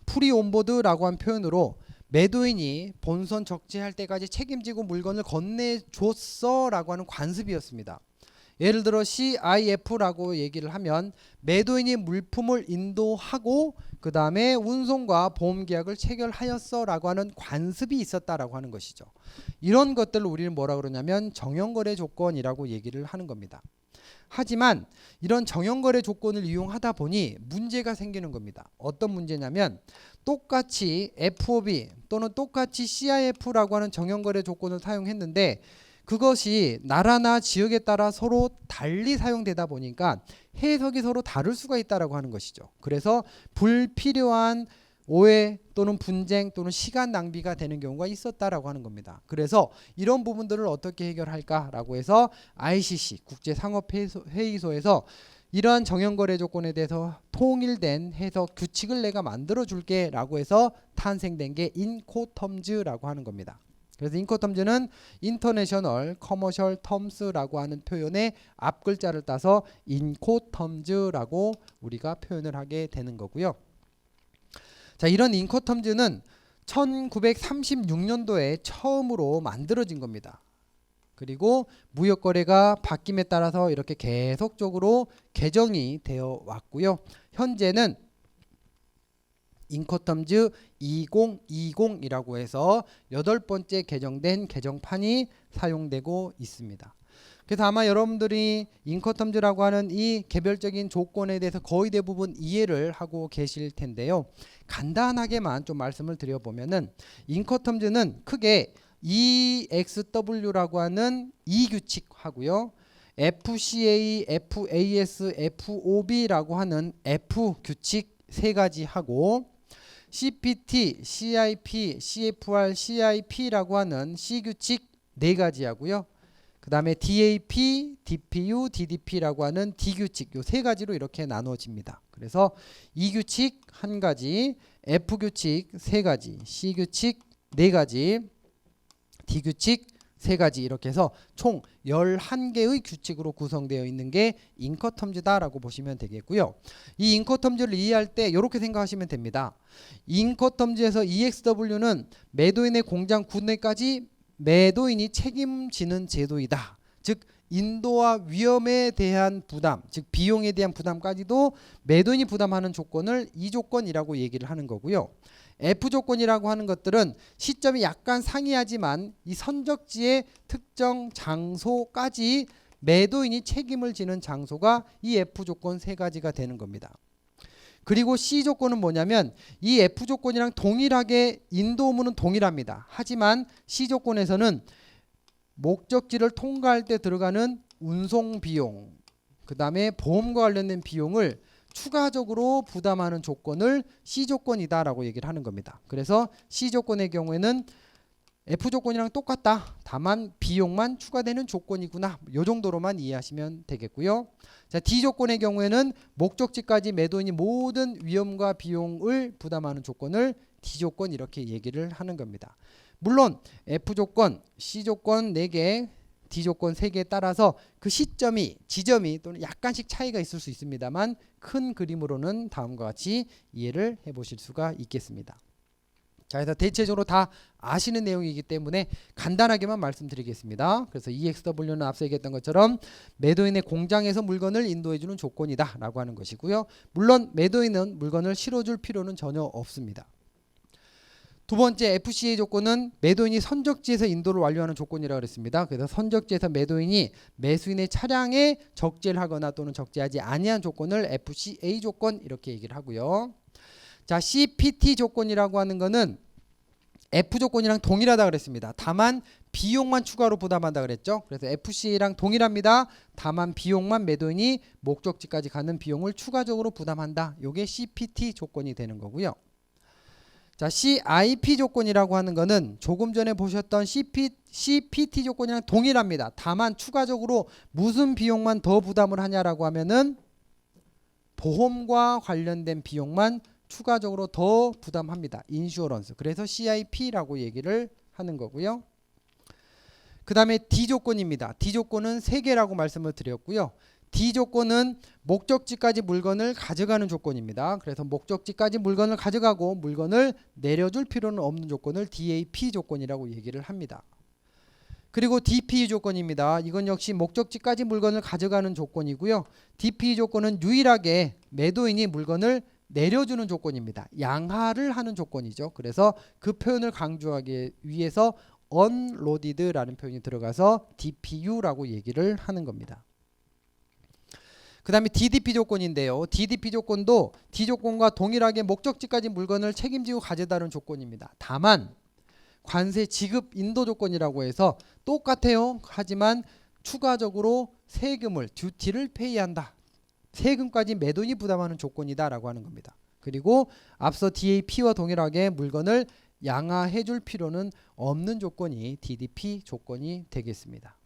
프리 온보드라고 한 표현으로 매도인이 본선 적재할 때까지 책임지고 물건을 건네줬어 라고 하는 관습이었습니다. 예를 들어 CIF라고 얘기를 하면 매도인이 물품을 인도하고 그 다음에 운송과 보험계약을 체결하였어 라고 하는 관습이 있었다라고 하는 것이죠. 이런 것들을 우리는 뭐라 그러냐면 정형거래 조건이라고 얘기를 하는 겁니다. 하지만 이런 정형거래 조건을 이용하다 보니 문제가 생기는 겁니다. 어떤 문제냐면 똑같이 FOB 또는 똑같이 CIF라고 하는 정형거래 조건을 사용했는데 그것이 나라나 지역에 따라 서로 달리 사용되다 보니까 해석이 서로 다를 수가 있다라고 하는 것이죠. 그래서 불필요한 오해 또는 분쟁 또는 시간 낭비가 되는 경우가 있었다라고 하는 겁니다. 그래서 이런 부분들을 어떻게 해결할까라고 해서 ICC 국제상업회의소에서 이러한 정형거래 조건에 대해서 통일된 해석 규칙을 내가 만들어 줄게 라고 해서 탄생된 게 인코텀즈라고 하는 겁니다. 그래서 인코텀즈는 인터내셔널 커머셜 텀스라고 하는 표현의 앞글자를 따서 인코텀즈라고 우리가 표현을 하게 되는 거고요. 자, 이런 인코텀즈는 1936년도에 처음으로 만들어진 겁니다. 그리고 무역거래가 바뀜에 따라서 이렇게 계속적으로 개정이 되어 왔고요. 현재는 인코텀즈 2020이라고 해서 8번째 개정된 개정판이 사용되고 있습니다. 그래서 아마 여러분들이 인코텀즈라고 하는 이 개별적인 조건에 대해서 거의 대부분 이해를 하고 계실 텐데요. 간단하게만 좀 말씀을 드려보면은 인코텀즈는 크게 EXW라고 하는 E규칙하고요. FCA, FAS, FOB라고 하는 F규칙 3가지 하고 CPT, CIP, CFR, CIP라고 하는 C규칙 4가지 하고요. 그 다음에 DAP, DPU, DDP라고 하는 D규칙 요 3가지로 이렇게 나누어집니다. 그래서 E규칙 1가지, F규칙 3가지, C규칙 4가지, D규칙 3가지 이렇게 해서 총 11개의 규칙으로 구성되어 있는 게 인코텀즈다라고 보시면 되겠고요. 이 인코텀즈를 이해할 때 이렇게 생각하시면 됩니다. 인코텀즈에서 EXW는 매도인의 공장 구매까지 매도인이 책임지는 제도이다. 즉 인도와 위험에 대한 부담, 즉 비용에 대한 부담까지도 매도인이 부담하는 조건을 이 조건이라고 얘기를 하는 거고요. F조건이라고 하는 것들은 시점이 약간 상이하지만 이 선적지의 특정 장소까지 매도인이 책임을 지는 장소가 이 F조건 3가지가 되는 겁니다. 그리고 C조건은 뭐냐면 이 F조건이랑 동일하게 인도 의무는 동일합니다. 하지만 C조건에서는 목적지를 통과할 때 들어가는 운송 비용, 그 다음에 보험과 관련된 비용을 추가적으로 부담하는 조건을 C조건이다라고 얘기를 하는 겁니다. 그래서 C조건의 경우에는 F조건이랑 똑같다. 다만 비용만 추가되는 조건이구나. 이 정도로만 이해하시면 되겠고요. 자, D조건의 경우에는 목적지까지 매도인이 모든 위험과 비용을 부담하는 조건을 D조건 이렇게 얘기를 하는 겁니다. 물론 F조건, C조건 4개, D조건 3개에 따라서 그 지점이 또는 약간씩 차이가 있을 수 있습니다만 큰 그림으로는 다음과 같이 이해를 해보실 수가 있겠습니다. 자, 그래서 대체적으로 다 아시는 내용이기 때문에 간단하게만 말씀드리겠습니다. 그래서 EXW는 앞서 얘기했던 것처럼 매도인의 공장에서 물건을 인도해주는 조건이다 라고 하는 것이고요. 물론 매도인은 물건을 실어줄 필요는 전혀 없습니다. 두 번째 FCA 조건은 매도인이 선적지에서 인도를 완료하는 조건이라고 그랬습니다. 그래서 선적지에서 매도인이 매수인의 차량에 적재를 하거나 또는 적재하지 아니한 조건을 FCA 조건 이렇게 얘기를 하고요. 자, CPT 조건이라고 하는 거는 F 조건이랑 동일하다 그랬습니다. 다만 비용만 추가로 부담한다 그랬죠. 그래서 FCA랑 동일합니다. 다만 비용만 매도인이 목적지까지 가는 비용을 추가적으로 부담한다. 요게 CPT 조건이 되는 거고요. 자, CIP 조건이라고 하는 거는 조금 전에 보셨던 CPT 조건이랑 동일합니다. 다만 추가적으로 무슨 비용만 더 부담을 하냐라고 하면은 보험과 관련된 비용만 추가적으로 더 부담합니다. 인슈어런스. 그래서 CIP라고 얘기를 하는 거고요. 그 다음에 D 조건입니다. D 조건은 3개라고 말씀을 드렸고요. D 조건은 목적지까지 물건을 가져가는 조건입니다. 그래서 목적지까지 물건을 가져가고 물건을 내려줄 필요는 없는 조건을 DAP 조건이라고 얘기를 합니다. 그리고 DP 조건입니다. 이건 역시 목적지까지 물건을 가져가는 조건이고요. DP 조건은 유일하게 매도인이 물건을 내려주는 조건입니다. 양하를 하는 조건이죠. 그래서 그 표현을 강조하기 위해서 unloaded라는 표현이 들어가서 DPU라고 얘기를 하는 겁니다. 그 다음에 DDP 조건인데요. DDP 조건도 D 조건과 동일하게 목적지까지 물건을 책임지고 가져다는 조건입니다. 다만 관세 지급 인도 조건이라고 해서 똑같아요. 하지만 추가적으로 세금을 듀티를 페이한다. 세금까지 매도인이 부담하는 조건이다 라고 하는 겁니다. 그리고 앞서 DAP와 동일하게 물건을 양하해 줄 필요는 없는 조건이 DDP 조건이 되겠습니다.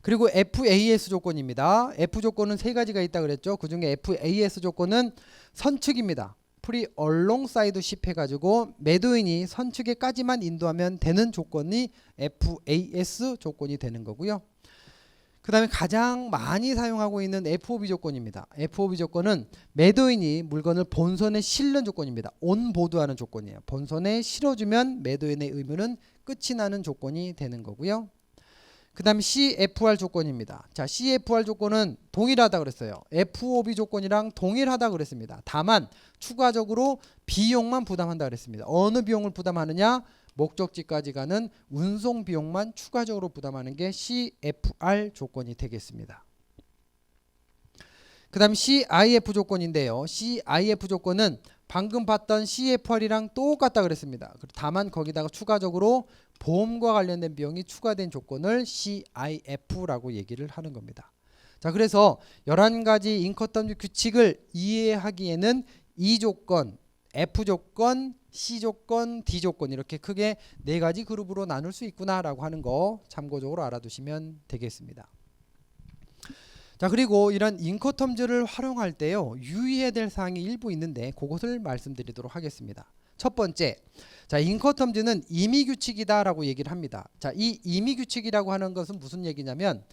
그리고 FAS 조건입니다. F 조건은 3가지가 있다 그랬죠. 그 중에 FAS 조건은 선측입니다. Free alongside ship 해가지고 매도인이 선측에까지만 인도하면 되는 조건이 FAS 조건이 되는 거고요. 그 다음에 가장 많이 사용하고 있는 FOB 조건입니다. FOB 조건은 매도인이 물건을 본선에 실는 조건입니다. 온보드하는 조건이에요. 본선에 실어주면 매도인의 의무는 끝이 나는 조건이 되는 거고요. 그 다음에 CFR 조건입니다. 자, CFR 조건은 동일하다 그랬어요. FOB 조건이랑 동일하다 그랬습니다. 다만 추가적으로 비용만 부담한다 그랬습니다. 어느 비용을 부담하느냐? 목적지까지 가는 운송 비용만 추가적으로 부담하는 게 CFR 조건이 되겠습니다. 그 다음 CIF 조건인데요. CIF 조건은 방금 봤던 CFR이랑 똑같다 그랬습니다. 다만 거기다가 추가적으로 보험과 관련된 비용이 추가된 조건을 CIF라고 얘기를 하는 겁니다. 자, 그래서 11가지 인커텀 규칙을 이해하기에는 이 조건, F 조건, C 조건, D 조건 이렇게 크게 4가지 그룹으로 나눌 수 있구나라고 하는 거 참고적으로 알아두시면 되겠습니다. 자, 그리고 이런 인커텀즈를 활용할 때요 유의해야 될 사항이 일부 있는데 그것을 말씀드리도록 하겠습니다. 첫 번째, 자, 인커텀즈는 임의규칙이다 라고 얘기를 합니다. 자, 이 임의규칙이라고 하는 것은 무슨 얘기냐면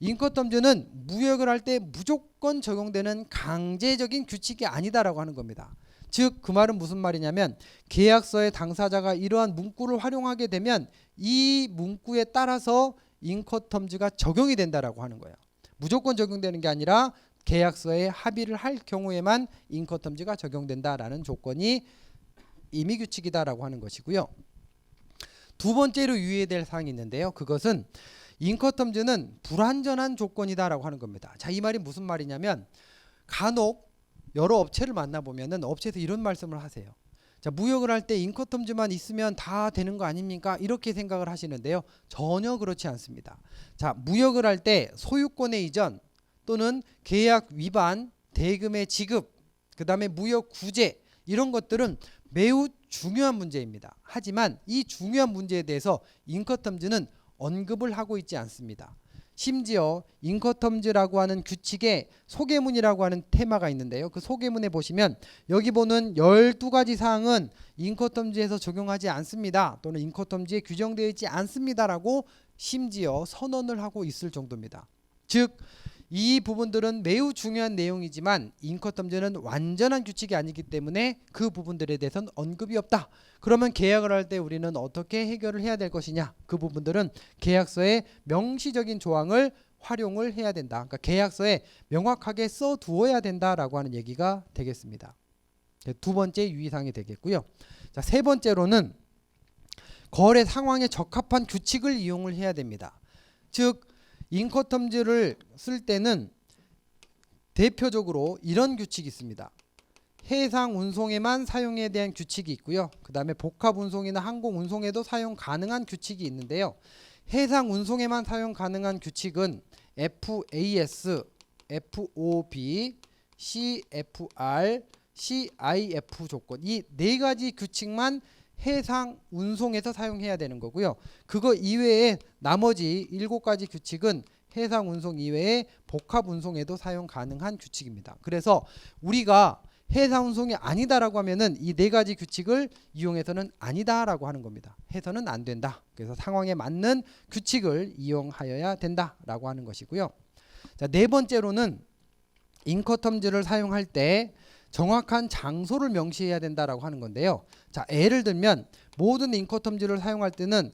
인커텀즈는 무역을 할 때 무조건 적용되는 강제적인 규칙이 아니다 라고 하는 겁니다. 즉 그 말은 무슨 말이냐면 계약서의 당사자가 이러한 문구를 활용하게 되면 이 문구에 따라서 인커텀즈가 적용이 된다라고 하는 거예요. 무조건 적용되는 게 아니라 계약서에 합의를 할 경우에만 인커텀즈가 적용된다라는 조건이 임의규칙이다라고 하는 것이고요. 두 번째로 유의해야 될 사항이 있는데요. 그것은 인커텀즈는 불완전한 조건이다라고 하는 겁니다. 자, 이 말이 무슨 말이냐면 간혹 여러 업체를 만나보면은 업체에서 이런 말씀을 하세요. 자, 무역을 할 때 인커텀즈만 있으면 다 되는 거 아닙니까? 이렇게 생각을 하시는데요. 전혀 그렇지 않습니다. 자, 무역을 할 때 소유권의 이전 또는 계약 위반, 대금의 지급, 그 다음에 무역 구제 이런 것들은 매우 중요한 문제입니다. 하지만 이 중요한 문제에 대해서 인커텀즈는 언급을 하고 있지 않습니다. 심지어 인커텀즈라고 하는 규칙에 소개문이라고 하는 테마가 있는데요. 그 소개문에 보시면 여기 보는 12가지 사항은 인커텀즈에서 적용하지 않습니다. 또는 인커텀즈에 규정되어 있지 않습니다라고 심지어 선언을 하고 있을 정도입니다. 즉 이 부분들은 매우 중요한 내용이지만 인커텀즈는 완전한 규칙이 아니기 때문에 그 부분들에 대해서는 언급이 없다. 그러면 계약을 할 때 우리는 어떻게 해결을 해야 될 것이냐? 그 부분들은 계약서에 명시적인 조항을 활용을 해야 된다. 그러니까 계약서에 명확하게 써두어야 된다라고 하는 얘기가 되겠습니다. 두 번째 유의사항이 되겠고요. 자, 세 번째로는 거래 상황에 적합한 규칙을 이용을 해야 됩니다. 즉 인커텀즈를 쓸 때는 대표적으로 이런 규칙이 있습니다. 해상 운송에만 사용에 대한 규칙이 있고요. 그 다음에 복합 운송이나 항공 운송에도 사용 가능한 규칙이 있는데요. 해상 운송에만 사용 가능한 규칙은 FAS, FOB, CFR, CIF 조건, 이 네 가지 규칙만 해상 운송에서 사용해야 되는 거고요. 그거 이외에 나머지 7가지 규칙은 해상 운송 이외에 복합 운송에도 사용 가능한 규칙입니다. 그래서 우리가 해상 운송이 아니다라고 하면은 이 네 가지 규칙을 이용해서는 아니다라고 하는 겁니다. 해서는 안 된다. 그래서 상황에 맞는 규칙을 이용하여야 된다라고 하는 것이고요. 자, 네 번째로는 인커텀즈를 사용할 때 정확한 장소를 명시해야 된다라고 하는 건데요. 자, 예를 들면 모든 인커텀즈를 사용할 때는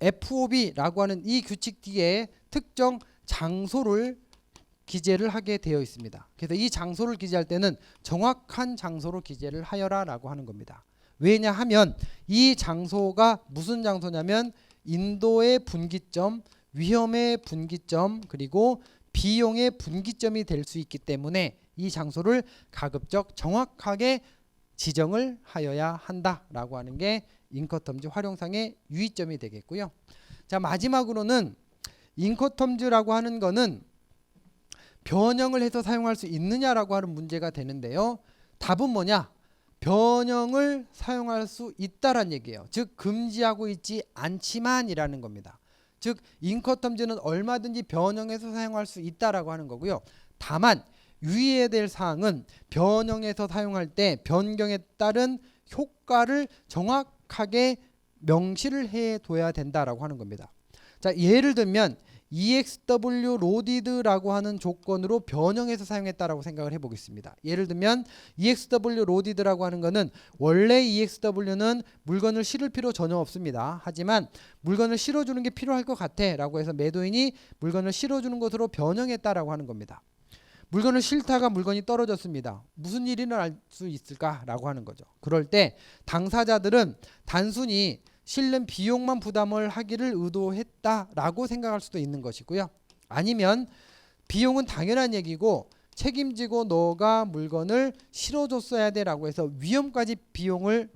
FOB라고 하는 이 규칙 뒤에 특정 장소를 기재를 하게 되어 있습니다. 그래서 이 장소를 기재할 때는 정확한 장소로 기재를 하여라라고 하는 겁니다. 왜냐하면 이 장소가 무슨 장소냐면 인도의 분기점, 위험의 분기점, 그리고 비용의 분기점이 될 수 있기 때문에 이 장소를 가급적 정확하게 지정을 하여야 한다라고 하는 게 인커텀즈 활용상의 유의점이 되겠고요. 자, 마지막으로는 인커텀즈라고 하는 거는 변형을 해서 사용할 수 있느냐라고 하는 문제가 되는데요. 답은 뭐냐? 변형을 사용할 수 있다란 얘기예요. 즉 금지하고 있지 않지만이라는 겁니다. 즉 인커텀즈는 얼마든지 변형해서 사용할 수 있다라고 하는 거고요. 다만 유의해야 될 사항은 변형해서 사용할 때 변경에 따른 효과를 정확하게 명시를 해둬야 된다라고 하는 겁니다. 자, 예를 들면 EXW 로디드라고 하는 조건으로 변형해서 사용했다라고 생각을 해보겠습니다. 예를 들면 EXW 로디드라고 하는 거는 원래 EXW는 물건을 실을 필요 전혀 없습니다. 하지만 물건을 실어주는 게 필요할 것 같아 라고 해서 매도인이 물건을 실어주는 것으로 변형했다라고 하는 겁니다. 물건을 실다가 물건이 떨어졌습니다. 무슨 일이 날 수 있을까라고 하는 거죠. 그럴 때 당사자들은 단순히 실는 비용만 부담을 하기를 의도했다라고 생각할 수도 있는 것이고요. 아니면 비용은 당연한 얘기고 책임지고 너가 물건을 실어줬어야 돼라고 해서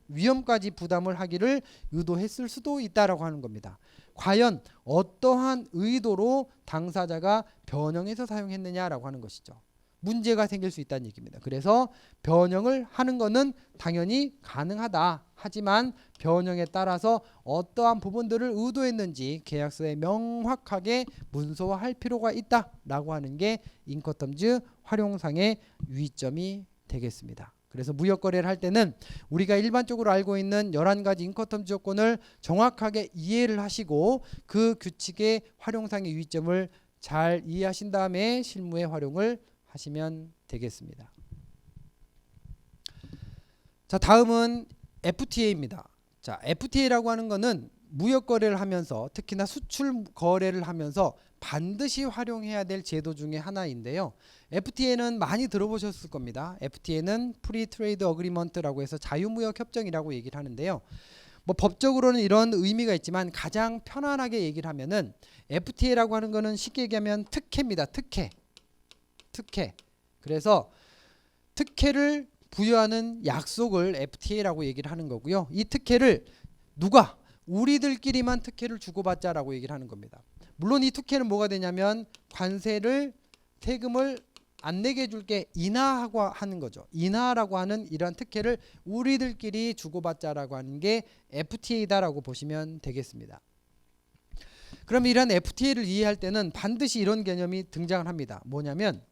위험까지 부담을 하기를 의도했을 수도 있다라고 하는 겁니다. 과연 어떠한 의도로 당사자가 변형해서 사용했느냐라고 하는 것이죠. 문제가 생길 수 있다는 얘기입니다. 그래서 변형을 하는 것은 당연히 가능하다. 하지만 변형에 따라서 어떠한 부분들을 의도했는지 계약서에 명확하게 문서화할 필요가 있다라고 하는 게 인커텀즈 활용상의 유의점이 되겠습니다. 그래서 무역거래를 할 때는 우리가 일반적으로 알고 있는 11가지 인커텀즈 조건을 정확하게 이해를 하시고 그 규칙의 활용상의 유의점을 잘 이해하신 다음에 실무에 활용을 하시면 되겠습니다. 자, 다음은 FTA입니다. 자, FTA라고 하는 거는 무역 거래를 하면서 특히나 수출 거래를 하면서 반드시 활용해야 될 제도 중에 하나인데요. FTA는 많이 들어보셨을 겁니다. FTA는 Free Trade Agreement라고 해서 자유무역 협정이라고 얘기를 하는데요. 뭐 법적으로는 이런 의미가 있지만 가장 편안하게 얘기를 하면은 FTA라고 하는 거는 쉽게 얘기하면 특혜입니다. 특혜. 그래서 특혜를 부여하는 약속을 FTA라고 얘기를 하는 거고요. 이 특혜를 누가? 우리들끼리만 특혜를 주고받자라고 얘기를 하는 겁니다. 물론 이 특혜는 뭐가 되냐면 관세를 세금을 안 내게 해줄게 인하하고 하는 거죠. 인하라고 하는 이러한 특혜를 우리들끼리 주고받자라고 하는 게 FTA다라고 보시면 되겠습니다. 그럼 이러한 FTA를 이해할 때는 반드시 이런 개념이 등장을 합니다. 뭐냐면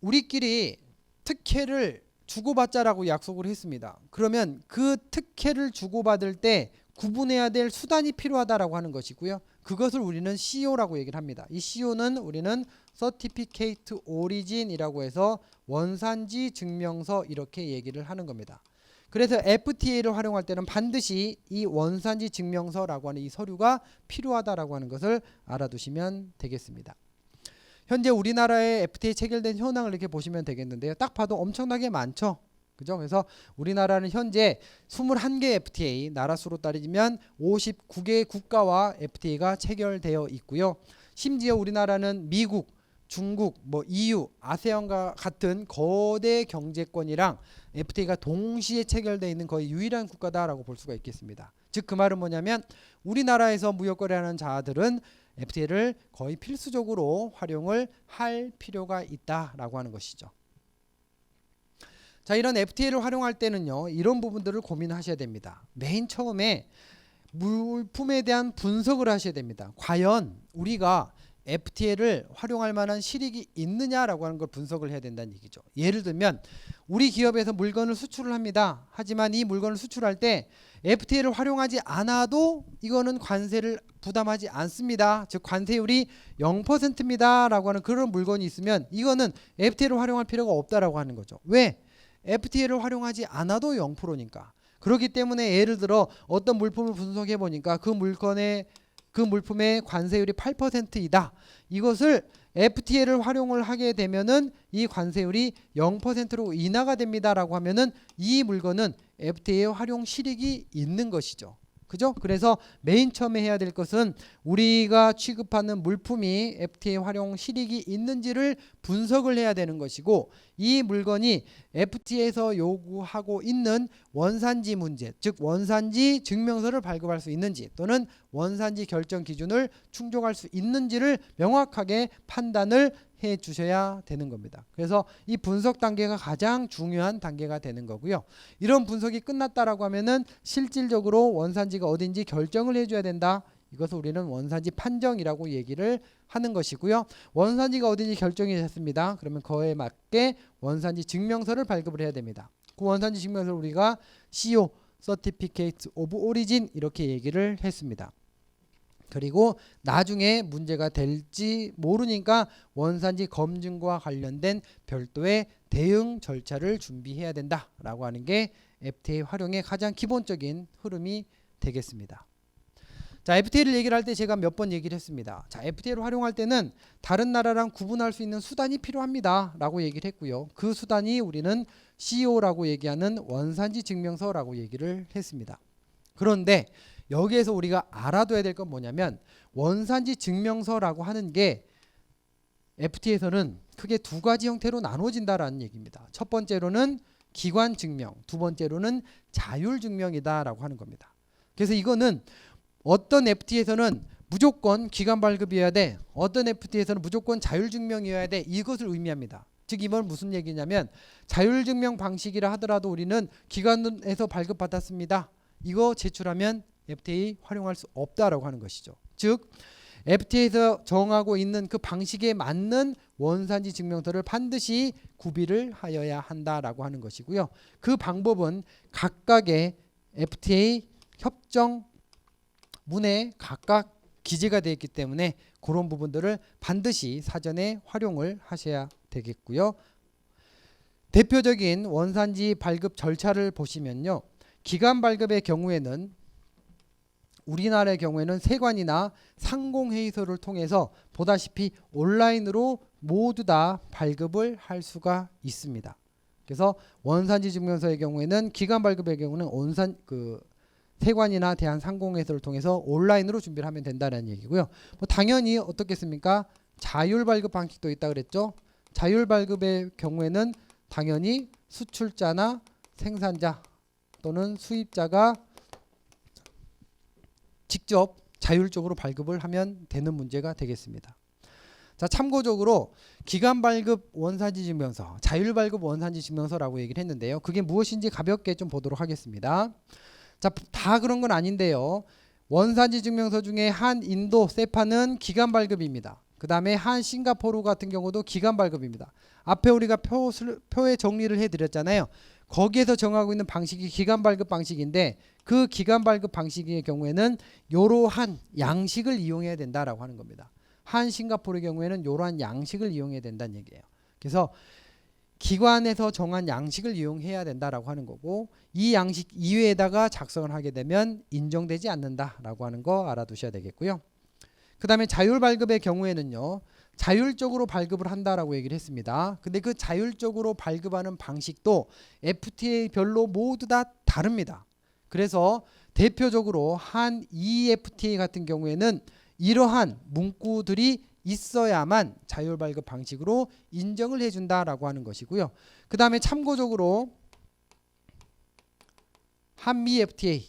우리끼리 특혜를 주고받자라고 약속을 했습니다. 그러면 그 특혜를 주고받을 때 구분해야 될 수단이 필요하다라고 하는 것이고요. 그것을 우리는 CO라고 얘기를 합니다. 이 CO는 우리는 Certificate Origin이라고 해서 원산지 증명서 이렇게 얘기를 하는 겁니다. 그래서 FTA를 활용할 때는 반드시 이 원산지 증명서라고 하는 이 서류가 필요하다라고 하는 것을 알아두시면 되겠습니다. 현재 우리나라에 FTA 체결된 현황을 이렇게 보시면 되겠는데요. 딱 봐도 엄청나게 많죠. 그죠? 그래서 우리나라는 현재 21개 FTA, 나라 수로 따지면 59개 국가와 FTA가 체결되어 있고요. 심지어 우리나라는 미국, 중국, EU, 아세안과 같은 거대 경제권이랑 FTA가 동시에 체결되어 있는 거의 유일한 국가다라고 볼 수가 있겠습니다. 즉 그 말은 뭐냐면 우리나라에서 무역거래하는 자들은 FTA를 거의 필수적으로 활용을 할 필요가 있다라고 하는 것이죠. 자, 이런 FTA를 활용할 때는요, 이런 부분들을 고민하셔야 됩니다. 맨 처음에 물품에 대한 분석을 하셔야 됩니다. 과연 우리가 FTA를 활용할 만한 실익이 있느냐라고 하는 걸 분석을 해야 된다는 얘기죠. 예를 들면 우리 기업에서 물건을 수출을 합니다. 하지만 이 물건을 수출할 때 FTA를 활용하지 않아도 이거는 관세를 부담하지 않습니다. 즉 관세율이 0%입니다 라고 하는 그런 물건이 있으면 이거는 FTA를 활용할 필요가 없다라고 하는 거죠. 왜? FTA를 활용하지 않아도 0%니까. 그렇기 때문에 예를 들어 어떤 물품을 분석해 보니까 그 물품의 관세율이 8%이다. 이것을 FTA를 활용을 하게 되면은 이 관세율이 0%로 인하가 됩니다라고 하면은 이 물건은 FTA 활용 실익이 있는 것이죠. 그죠? 그래서 맨 처음에 해야 될 것은 우리가 취급하는 물품이 FTA 활용 실익이 있는지를 분석을 해야 되는 것이고, 이 물건이 FTA에서 요구하고 있는 원산지 문제, 즉 원산지 증명서를 발급할 수 있는지 또는 원산지 결정 기준을 충족할 수 있는지를 명확하게 판단을 해 주셔야 되는 겁니다. 그래서 이 분석 단계가 가장 중요한 단계가 되는 거고요. 이런 분석이 끝났다라고 하면은 실질적으로 원산지가 어딘지 결정을 해줘야 된다. 이것을 우리는 원산지 판정이라고 얘기를 하는 것이고요. 원산지가 어딘지 결정이 됐습니다. 그러면 그에 맞게 원산지 증명서를 발급을 해야 됩니다. 그 원산지 증명서를 우리가 CO, Certificate of Origin 이렇게 얘기를 했습니다. 그리고 나중에 문제가 될지 모르니까 원산지 검증과 관련된 별도의 대응 절차를 준비해야 된다라고 하는 게 FTA 활용의 가장 기본적인 흐름이 되겠습니다. 자, FTA를 얘기를 할 때 제가 몇 번 얘기를 했습니다. 자, FTA를 활용할 때는 다른 나라랑 구분할 수 있는 수단이 필요합니다 라고 얘기를 했고요. 그 수단이 우리는 CO라고 얘기하는 원산지 증명서라고 얘기를 했습니다. 그런데 여기에서 우리가 알아둬야 될 건 뭐냐면 원산지 증명서라고 하는 게 FTA에서는 크게 두 가지 형태로 나눠진다라는 얘기입니다. 첫 번째로는 기관 증명, 두 번째로는 자율 증명이다라고 하는 겁니다. 그래서 이거는 어떤 FTA에서는 무조건 기관 발급이어야 돼, 어떤 FTA에서는 무조건 자율 증명이어야 돼, 이것을 의미합니다. 즉 이건 무슨 얘기냐면 자율 증명 방식이라 하더라도 우리는 기관에서 발급받았습니다. 이거 제출하면 FTA 활용할 수 없다라고 하는 것이죠. 즉 FTA에서 정하고 있는 그 방식에 맞는 원산지 증명서를 반드시 구비를 하여야 한다라고 하는 것이고요. 그 방법은 각각의 FTA 협정문에 각각 기재가 되어 있기 때문에 그런 부분들을 반드시 사전에 활용을 하셔야 되겠고요. 대표적인 원산지 발급 절차를 보시면요. 기관 발급의 경우에는 우리나라의 경우에는 세관이나 상공회의소를 통해서 보다시피 온라인으로 모두 다 발급을 할 수가 있습니다. 그래서 원산지 증명서의 경우에는 기관 발급의 경우는 세관이나 대한상공회의소를 통해서 온라인으로 준비를 하면 된다는 얘기고요. 당연히 어떻겠습니까? 자율 발급 방식도 있다 그랬죠. 자율 발급의 경우에는 당연히 수출자나 생산자 또는 수입자가 직접 자율적으로 발급을 하면 되는 문제가 되겠습니다. 자, 참고적으로 기관 발급 원산지 증명서, 자율 발급 원산지 증명서라고 얘기를 했는데요. 그게 무엇인지 가볍게 좀 보도록 하겠습니다. 자, 다 그런 건 아닌데요. 원산지 증명서 중에 한인도 세파는 기관 발급입니다. 그 다음에 한 싱가포르 같은 경우도 기간 발급입니다. 앞에 우리가 표에 정리를 해드렸잖아요. 거기에서 정하고 있는 방식이 기간 발급 방식인데 그 기간 발급 방식의 경우에는 이러한 양식을 이용해야 된다라고 하는 겁니다. 한 싱가포르의 경우에는 이러한 양식을 이용해야 된다는 얘기예요. 그래서 기관에서 정한 양식을 이용해야 된다라고 하는 거고 이 양식 이외에다가 작성을 하게 되면 인정되지 않는다라고 하는 거 알아두셔야 되겠고요. 그 다음에 자율 발급의 경우에는요. 자율적으로 발급을 한다라고 얘기를 했습니다. 근데 그 자율적으로 발급하는 방식도 FTA별로 모두 다 다릅니다. 그래서 대표적으로 한 EFTA 같은 경우에는 이러한 문구들이 있어야만 자율 발급 방식으로 인정을 해준다라고 하는 것이고요. 그 다음에 참고적으로 한미 FTA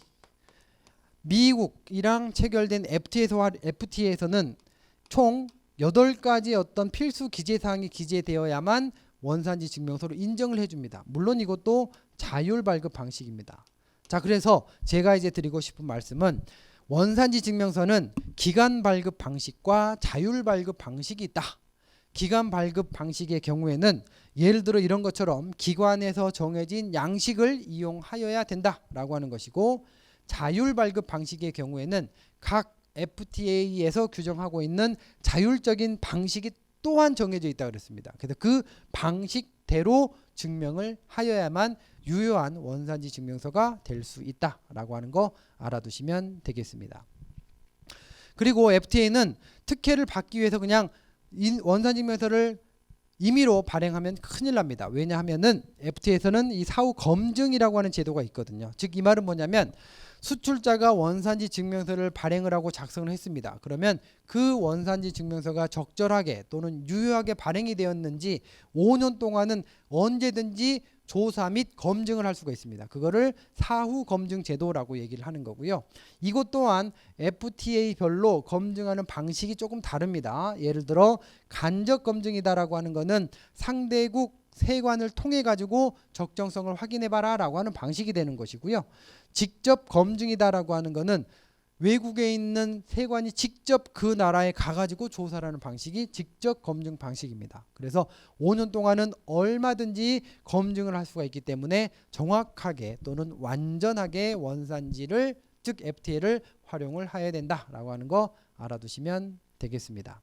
미국이랑 체결된 FTA에서는 총 8가지 어떤 필수 기재사항이 기재되어야만 원산지 증명서로 인정을 해줍니다. 물론 이것도 자율 발급 방식입니다. 자, 그래서 제가 이제 드리고 싶은 말씀은 원산지 증명서는 기간 발급 방식과 자율 발급 방식이 있다. 기간 발급 방식의 경우에는 예를 들어 이런 것처럼 기관에서 정해진 양식을 이용하여야 된다라고 하는 것이고 자율 발급 방식의 경우에는 각 FTA에서 규정하고 있는 자율적인 방식이 또한 정해져 있다 그랬습니다. 그래서 그 방식대로 증명을 하여야만 유효한 원산지 증명서가 될 수 있다라고 하는 거 알아두시면 되겠습니다. 그리고 FTA는 특혜를 받기 위해서 그냥 원산지 증명서를 임의로 발행하면 큰일 납니다. 왜냐하면은 FTA에서는 이 사후 검증이라고 하는 제도가 있거든요. 즉 이 말은 뭐냐면 수출자가 원산지 증명서를 발행을 하고 작성을 했습니다. 그러면 그 원산지 증명서가 적절하게 또는 유효하게 발행이 되었는지 5년 동안은 언제든지 조사 및 검증을 할 수가 있습니다. 그거를 사후 검증 제도라고 얘기를 하는 거고요. 이것 또한 FTA별로 검증하는 방식이 조금 다릅니다. 예를 들어 간접 검증이다라고 하는 거는 상대국 세관을 통해 가지고 적정성을 확인해 봐라 라고 하는 방식이 되는 것이고요. 직접 검증이다라고 하는 거는 외국에 있는 세관이 직접 그 나라에 가가지고 조사를 하는 방식이 직접 검증 방식입니다. 그래서 5년 동안은 얼마든지 검증을 할 수가 있기 때문에 정확하게 또는 완전하게 원산지를 즉 FTA를 활용을 해야 된다라고 하는 거 알아두시면 되겠습니다.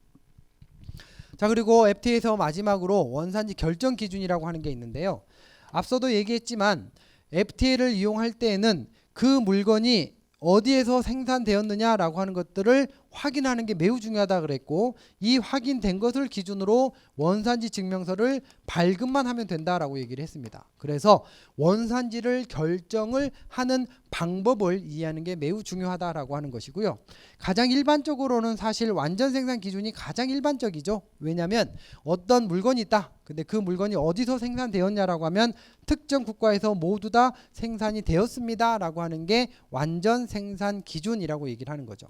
자, 그리고 FTA에서 마지막으로 원산지 결정 기준이라고 하는 게 있는데요. 앞서도 얘기했지만 FTA를 이용할 때에는 그 물건이 어디에서 생산되었느냐라고 하는 것들을 확인하는 게 매우 중요하다 그랬고 이 확인된 것을 기준으로 원산지 증명서를 발급만 하면 된다라고 얘기를 했습니다. 그래서 원산지를 결정을 하는 방법을 이해하는 게 매우 중요하다라고 하는 것이고요. 가장 일반적으로는 사실 완전 생산 기준이 가장 일반적이죠. 왜냐하면 어떤 물건이 있다. 근데 그 물건이 어디서 생산되었냐라고 하면 특정 국가에서 모두 다 생산이 되었습니다라고 하는 게 완전 생산 기준이라고 얘기를 하는 거죠.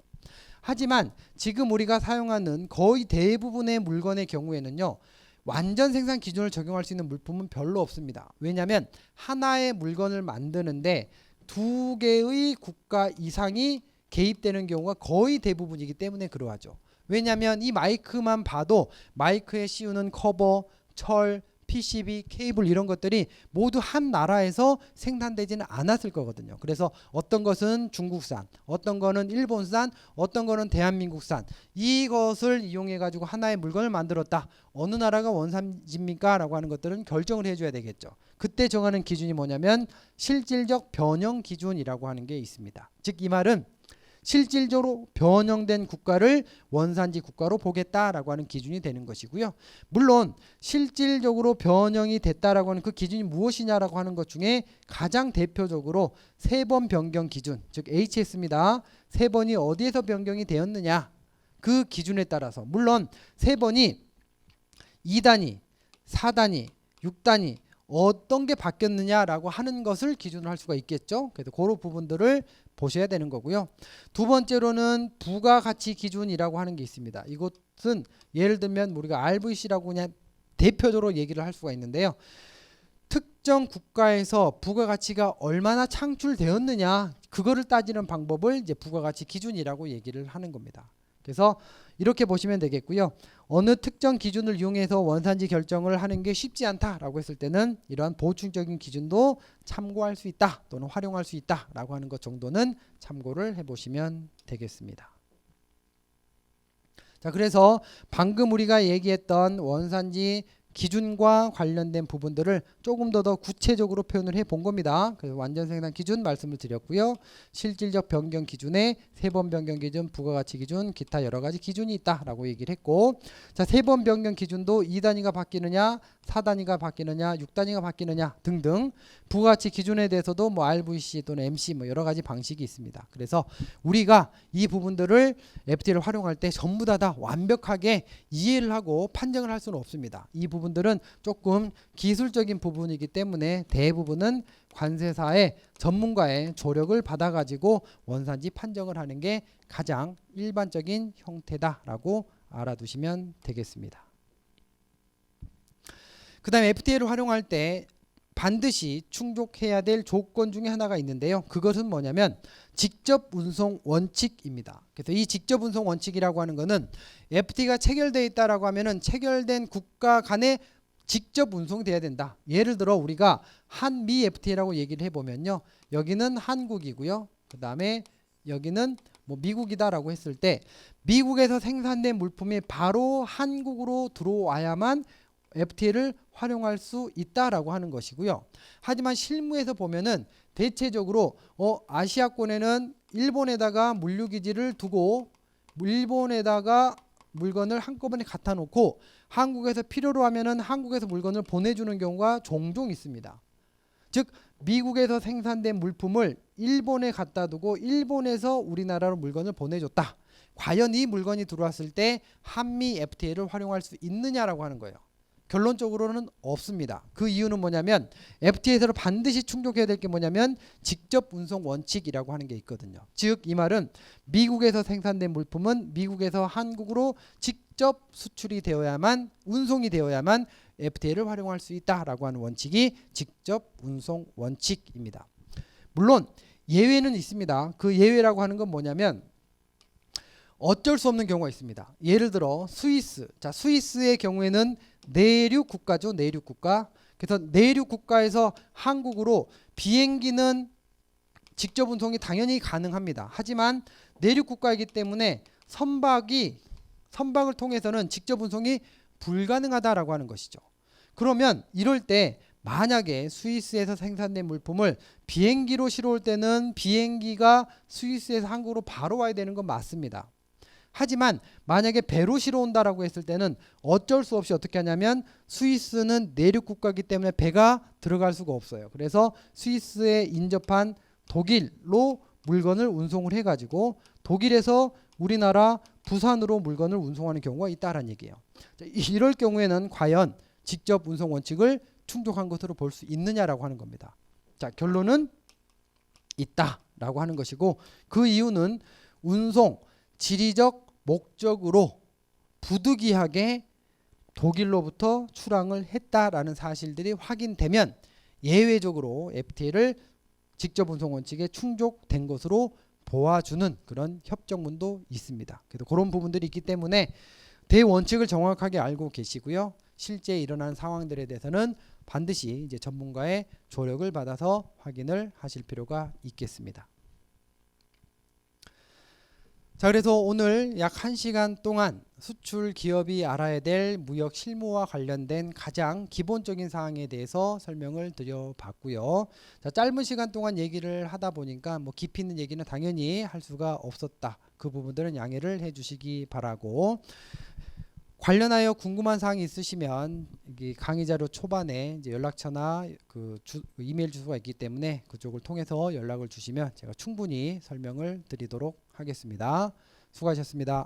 하지만 지금 우리가 사용하는 거의 대부분의 물건의 경우에는요. 완전 생산 기준을 적용할 수 있는 물품은 별로 없습니다. 왜냐하면 하나의 물건을 만드는데 2개의 국가 이상이 개입되는 경우가 거의 대부분이기 때문에 그러하죠. 왜냐하면 이 마이크만 봐도 마이크에 씌우는 커버, 철, PCB, 케이블 이런 것들이 모두 한 나라에서 생산되지는 않았을 거거든요. 그래서 어떤 것은 중국산, 어떤 거는 일본산, 어떤 거는 대한민국산 이것을 이용해 가지고 하나의 물건을 만들었다. 어느 나라가 원산지입니까? 라고 하는 것들은 결정을 해줘야 되겠죠. 그때 정하는 기준이 뭐냐면 실질적 변형 기준이라고 하는 게 있습니다. 즉 이 말은 실질적으로 변형된 국가를 원산지 국가로 보겠다라고 하는 기준이 되는 것이고요. 물론 실질적으로 변형이 됐다라고 하는 그 기준이 무엇이냐라고 하는 것 중에 가장 대표적으로 3번 변경 기준, 즉 HS입니다. 3번이 어디에서 변경이 되었느냐 그 기준에 따라서 물론 3번이 2단위, 4단위, 6단위 어떤 게 바뀌었느냐라고 하는 것을 기준으로 할 수가 있겠죠. 그래서 그런 부분들을 보셔야 되는 거고요. 두 번째로는 부가가치 기준이라고 하는 게 있습니다. 이것은 예를 들면 우리가 RVC라고 그냥 대표적으로 얘기를 할 수가 있는데요. 특정 국가에서 부가가치가 얼마나 창출되었느냐 그거를 따지는 방법을 이제 부가가치 기준이라고 얘기를 하는 겁니다. 그래서 이렇게 보시면 되겠고요. 어느 특정 기준을 이용해서 원산지 결정을 하는 게 쉽지 않다라고 했을 때는 이러한 보충적인 기준도 참고할 수 있다 또는 활용할 수 있다라고 하는 것 정도는 참고를 해보시면 되겠습니다. 자, 그래서 방금 우리가 얘기했던 원산지 기준과 관련된 부분들을 조금 더 구체적으로 표현을 해 본 겁니다. 그래서 완전 생산 기준 말씀을 드렸고요. 실질적 변경 기준에 세 번 변경 기준, 부가가치 기준, 기타 여러 가지 기준이 있다라고 얘기를 했고, 자, 세 번 변경 기준도 2단위가 바뀌느냐, 4단위가 바뀌느냐, 6단위가 바뀌느냐 등등 부가가치 기준에 대해서도 뭐 RVC 또는 MC 뭐 여러 가지 방식이 있습니다. 그래서 우리가 이 부분들을 FTA를 활용할 때 전부 다 완벽하게 이해를 하고 판정을 할 수는 없습니다. 이 부분들은 조금 기술적인 부분이기 때문에 대부분은 관세사의 전문가의 조력을 받아가지고 원산지 판정을 하는 게 가장 일반적인 형태다라고 알아두시면 되겠습니다. 그 다음에 FTA를 활용할 때 반드시 충족해야 될 조건 중에 하나가 있는데요. 그것은 뭐냐면 직접 운송 원칙입니다. 그래서 이 직접 운송 원칙이라고 하는 거는 FTA가 체결되어 있다라고 하면은 체결된 국가 간에 직접 운송돼야 된다. 예를 들어 우리가 한미 FTA라고 얘기를 해보면요. 여기는 한국이고요. 그 다음에 여기는 뭐 미국이다라고 했을 때 미국에서 생산된 물품이 바로 한국으로 들어와야만 FTA를 활용할 수 있다라고 하는 것이고요. 하지만 실무에서 보면은 대체적으로 아시아권에는 일본에다가 물류기지를 두고 일본에다가 물건을 한꺼번에 갖다 놓고 한국에서 필요로 하면은 한국에서 물건을 보내주는 경우가 종종 있습니다. 즉 미국에서 생산된 물품을 일본에 갖다 두고 일본에서 우리나라로 물건을 보내줬다. 과연 이 물건이 들어왔을 때 한미 FTA를 활용할 수 있느냐라고 하는 거예요. 결론적으로는 없습니다. 그 이유는 뭐냐면 FTA에서 반드시 충족해야 될 게 뭐냐면 직접 운송 원칙이라고 하는 게 있거든요. 즉 이 말은 미국에서 생산된 물품은 미국에서 한국으로 직접 수출이 되어야만 운송이 되어야만 FTA를 활용할 수 있다라고 하는 원칙이 직접 운송 원칙입니다. 물론 예외는 있습니다. 그 예외라고 하는 건 뭐냐면 어쩔 수 없는 경우가 있습니다. 예를 들어 스위스. 자, 스위스의 경우에는 내륙 국가죠. 내륙 국가. 그래서 내륙 국가에서 한국으로 비행기는 직접 운송이 당연히 가능합니다. 하지만 내륙 국가이기 때문에 선박을 통해서는 직접 운송이 불가능하다라고 하는 것이죠. 그러면 이럴 때 만약에 스위스에서 생산된 물품을 비행기로 실어올 때는 비행기가 스위스에서 한국으로 바로 와야 되는 건 맞습니다. 하지만 만약에 배로 실어온다라고 했을 때는 어쩔 수 없이 어떻게 하냐면 스위스는 내륙 국가이기 때문에 배가 들어갈 수가 없어요. 그래서 스위스에 인접한 독일로 물건을 운송을 해가지고 독일에서 우리나라 부산으로 물건을 운송하는 경우가 있다라는 얘기예요. 이럴 경우에는 과연 직접 운송 원칙을 충족한 것으로 볼 수 있느냐라고 하는 겁니다. 자, 결론은 있다라고 하는 것이고 그 이유는 운송 지리적 목적으로 부득이하게 독일로부터 출항을 했다라는 사실들이 확인되면 예외적으로 FTA를 직접 운송 원칙에 충족된 것으로 보아주는 그런 협정문도 있습니다. 그래서 그런 부분들이 있기 때문에 대원칙을 정확하게 알고 계시고요. 실제 일어난 상황들에 대해서는 반드시 이제 전문가의 조력을 받아서 확인을 하실 필요가 있겠습니다. 자, 그래서 오늘 약 1시간 동안 수출 기업이 알아야 될 무역 실무와 관련된 가장 기본적인 사항에 대해서 설명을 드려봤고요. 자, 짧은 시간 동안 얘기를 하다 보니까 뭐 깊이 있는 얘기는 당연히 할 수가 없었다. 그 부분들은 양해를 해주시기 바라고. 관련하여 궁금한 사항이 있으시면 강의 자료 초반에 이제 연락처나 이메일 주소가 있기 때문에 그쪽을 통해서 연락을 주시면 제가 충분히 설명을 드리도록 하겠습니다. 수고하셨습니다.